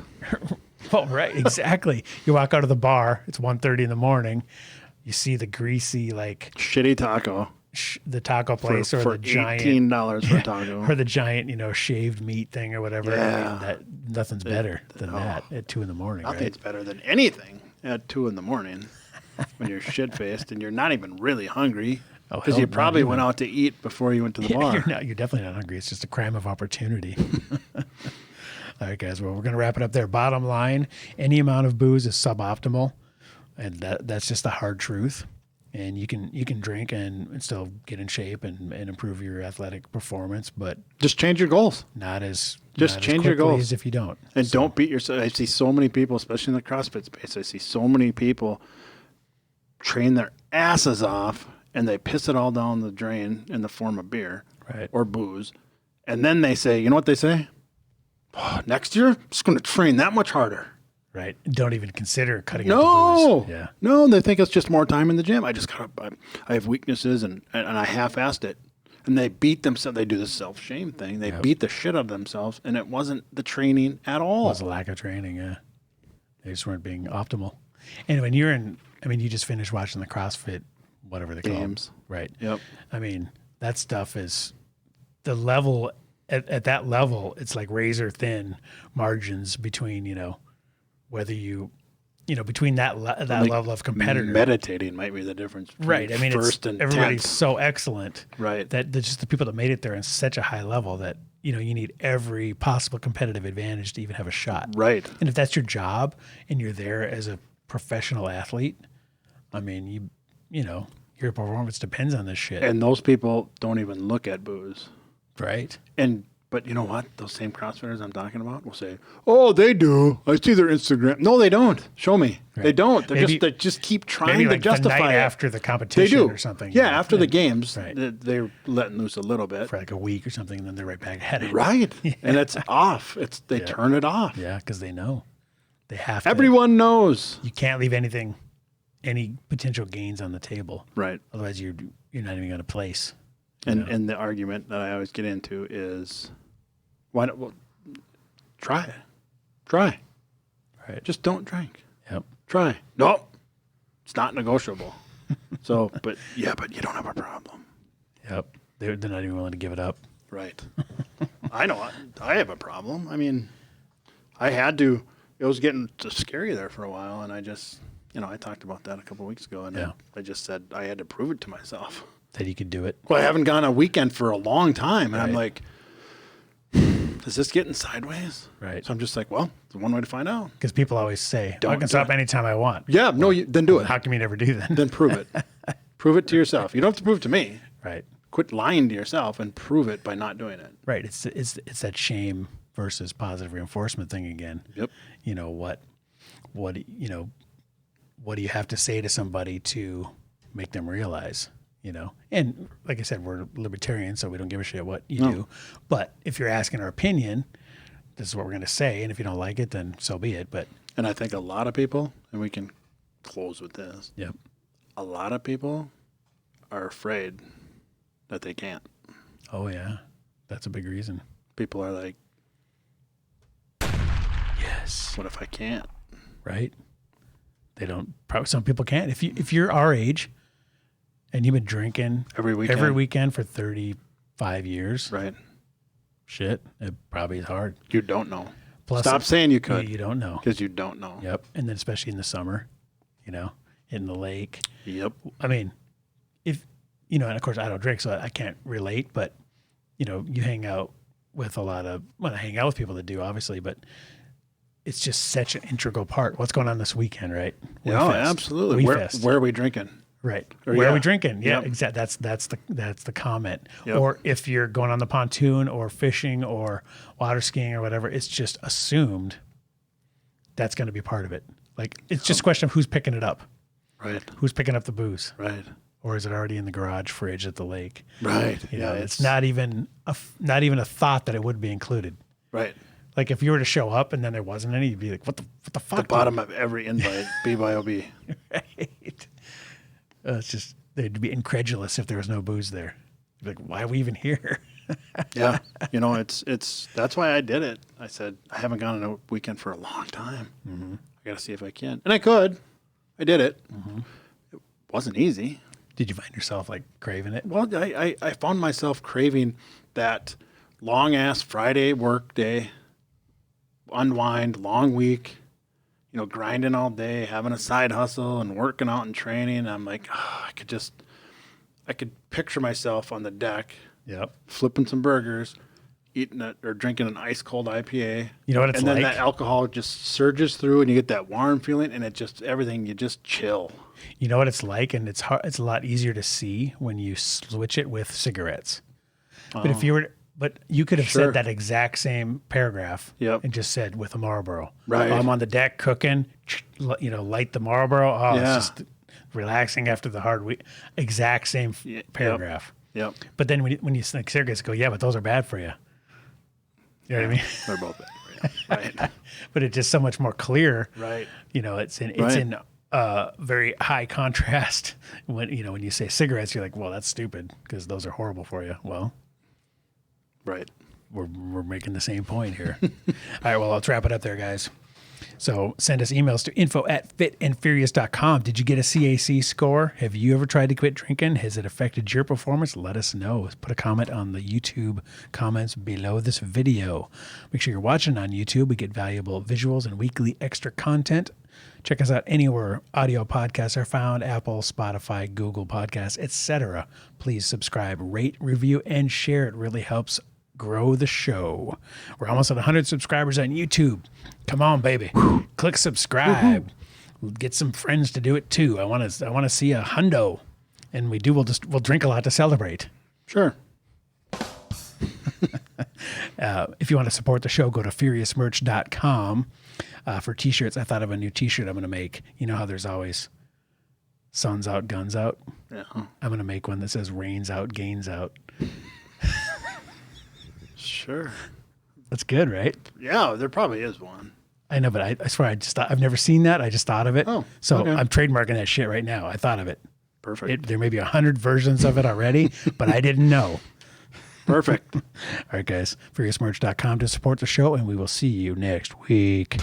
Oh, right, exactly. You walk out of the bar, it's 1:30 in the morning. You see the greasy Shitty taco. The taco place for or the giant $18 for a taco. or the giant shaved meat thing or whatever. Yeah. I mean, nothing's better than that at 2 a.m. Nothing's right? better than anything at 2 a.m. when you're shit faced and you're not even really hungry because you probably went out to eat before you went to the bar. You're definitely not hungry. It's just a crime of opportunity. All right, guys. Well, we're going to wrap it up there. Bottom line, any amount of booze is suboptimal, and that's just the hard truth. And you can drink and still get in shape and improve your athletic performance, but just change your goals. Not as change your goals as if you don't. And don't beat yourself. I see so many people, especially in the CrossFit space. I see so many people train their asses off and they piss it all down the drain in the form of beer or booze. And then they say, you know what they say? Oh, next year, I'm just going to train that much harder. Right. Don't even consider cutting out the booze. Yeah. No, they think it's just more time in the gym. I have weaknesses and I half-assed it. And they beat themselves. They do the self-shame thing. They beat the shit out of themselves, and it wasn't the training at all. It was a lack of training, yeah. They just weren't being optimal. And when you're you just finished watching the CrossFit, whatever they call games. them. Right. Yep. I mean, that stuff is the level, at that level, it's like razor thin margins between, whether between that level of competitor. Meditating might be the difference. Right. I mean, everybody's 10th. so excellent. Right. That just the people that made it there in such a high level that, you need every possible competitive advantage to even have a shot. Right. And if that's your job and you're there as a professional athlete, I mean, your performance depends on this shit. And those people don't even look at booze. Right. But you know what? Those same CrossFitters I'm talking about will say, "Oh, they do. I see their Instagram." No, they don't. Show me. Right. They don't. They just keep trying to justify the night it after the competition they do. or something. Yeah, after the games, right. They're letting loose a little bit for like a week or something, and then they're right back at it. Right, yeah. And it's off. They turn it off. Yeah, because they know they have to. Everyone knows you can't leave any potential gains on the table. Right. Otherwise, you're not even going to place. And the argument that I always get into is, why don't try it? Try. Right. Just don't drink. Yep. Try. Nope. It's not negotiable. So, but you don't have a problem. Yep. They're not even willing to give it up. Right. I know. I have a problem. I mean, I had to. It was getting scary there for a while, and I just, I talked about that a couple of weeks ago, and I just said I had to prove it to myself that you could do it. Well, I haven't gone a weekend for a long time, and I'm like, is this getting sideways? Right. So I'm just like, well, there's one way to find out. Because people always say, I can stop anytime I want. Yeah, no, then do it. How come you never do that? Then prove it. Prove it to yourself. You don't have to prove it to me. Right. Quit lying to yourself and prove it by not doing it. Right. It's that shame versus positive reinforcement thing again. Yep. What do you have to say to somebody to make them realize? And like I said, we're libertarians, so we don't give a shit what you do. But if you're asking our opinion, this is what we're going to say. And if you don't like it, then so be it. And I think a lot of people, and we can close with this. Yep. A lot of people are afraid that they can't. Oh yeah. That's a big reason. People are like, yes. What if I can't? Right. They don't, probably some people can't. If you're our age, and you've been drinking every weekend for 35 years. Right. Shit, it probably is hard. You don't know. Plus, Stop saying you could. You don't know. Because you don't know. Yep. And then especially in the summer, in the lake. Yep. I mean, if, and of course I don't drink, so I can't relate, but, you hang out with I hang out with people that do, obviously, but it's just such an integral part. What's going on this weekend, right? Yeah, absolutely. Where are we drinking? Right. Where are we drinking? Yeah, exactly. That's the comment. Yep. Or if you're going on the pontoon or fishing or water skiing or whatever, it's just assumed that's going to be part of it. Like, it's just a question of who's picking it up. Right. Who's picking up the booze? Right. Or is it already in the garage fridge at the lake? Right. It's not even a thought that it would be included. Right. Like, if you were to show up and then there wasn't any, you'd be like, what the fuck? The bottom of every invite, BYOB. Right. It's just, they'd be incredulous if there was no booze there. You'd be like, why are we even here? Yeah. It's that's why I did it. I said, I haven't gone on a weekend for a long time. Mm-hmm. I got to see if I can. And I could. I did it. Mm-hmm. It wasn't easy. Did you find yourself like craving it? Well, I found myself craving that long ass Friday work day, unwind, long week, grinding all day, having a side hustle and working out and training. I'm like, I could picture myself on the deck, flipping some burgers, eating or drinking an ice cold IPA. You know what it's like? like? And then that alcohol just surges through and you get that warm feeling and you just chill. You know what it's like? And it's hard, it's a lot easier to see when you switch it with cigarettes. But you could have said that exact same paragraph and just said with a Marlboro. Right. I'm on the deck cooking, light the Marlboro. Oh, it's just relaxing after the hard week. Exact same paragraph. Yep. But then when you smoke cigarettes, go, but those are bad for you. You know what I mean? They're both bad for you. Right. But it's just so much more clear. Right. It's in very high contrast when you say cigarettes, you're like, well, that's stupid because those are horrible for you. Well, right. We're making the same point here. All right. Well, let's wrap it up there, guys. So send us emails to info@fitandfurious.com. Did you get a CAC score? Have you ever tried to quit drinking? Has it affected your performance? Let us know. Put a comment on the YouTube comments below this video. Make sure you're watching on YouTube. We get valuable visuals and weekly extra content. Check us out anywhere audio podcasts are found: Apple, Spotify, Google Podcasts, etc. Please subscribe, rate, review, and share. It really helps grow the show. We're almost at 100 subscribers on YouTube. Come on, baby. Click subscribe. Get some friends to do it too. I want to see a hundo. And we'll drink a lot to celebrate. Sure. If you want to support the show, go to furiousmerch.com for t-shirts. I thought of a new t-shirt I'm going to make. You know how there's always suns out, guns out? Yeah. I'm going to make one that says rains out, gains out. Sure. That's good, right? Yeah, there probably is one. I know, but I swear I've never seen that. I just thought of it. Oh, so okay. I'm trademarking that shit right now. I thought of it. Perfect. There may be 100 versions of it already, but I didn't know. Perfect. All right, guys. FuriousMerch.com to support the show, and we will see you next week.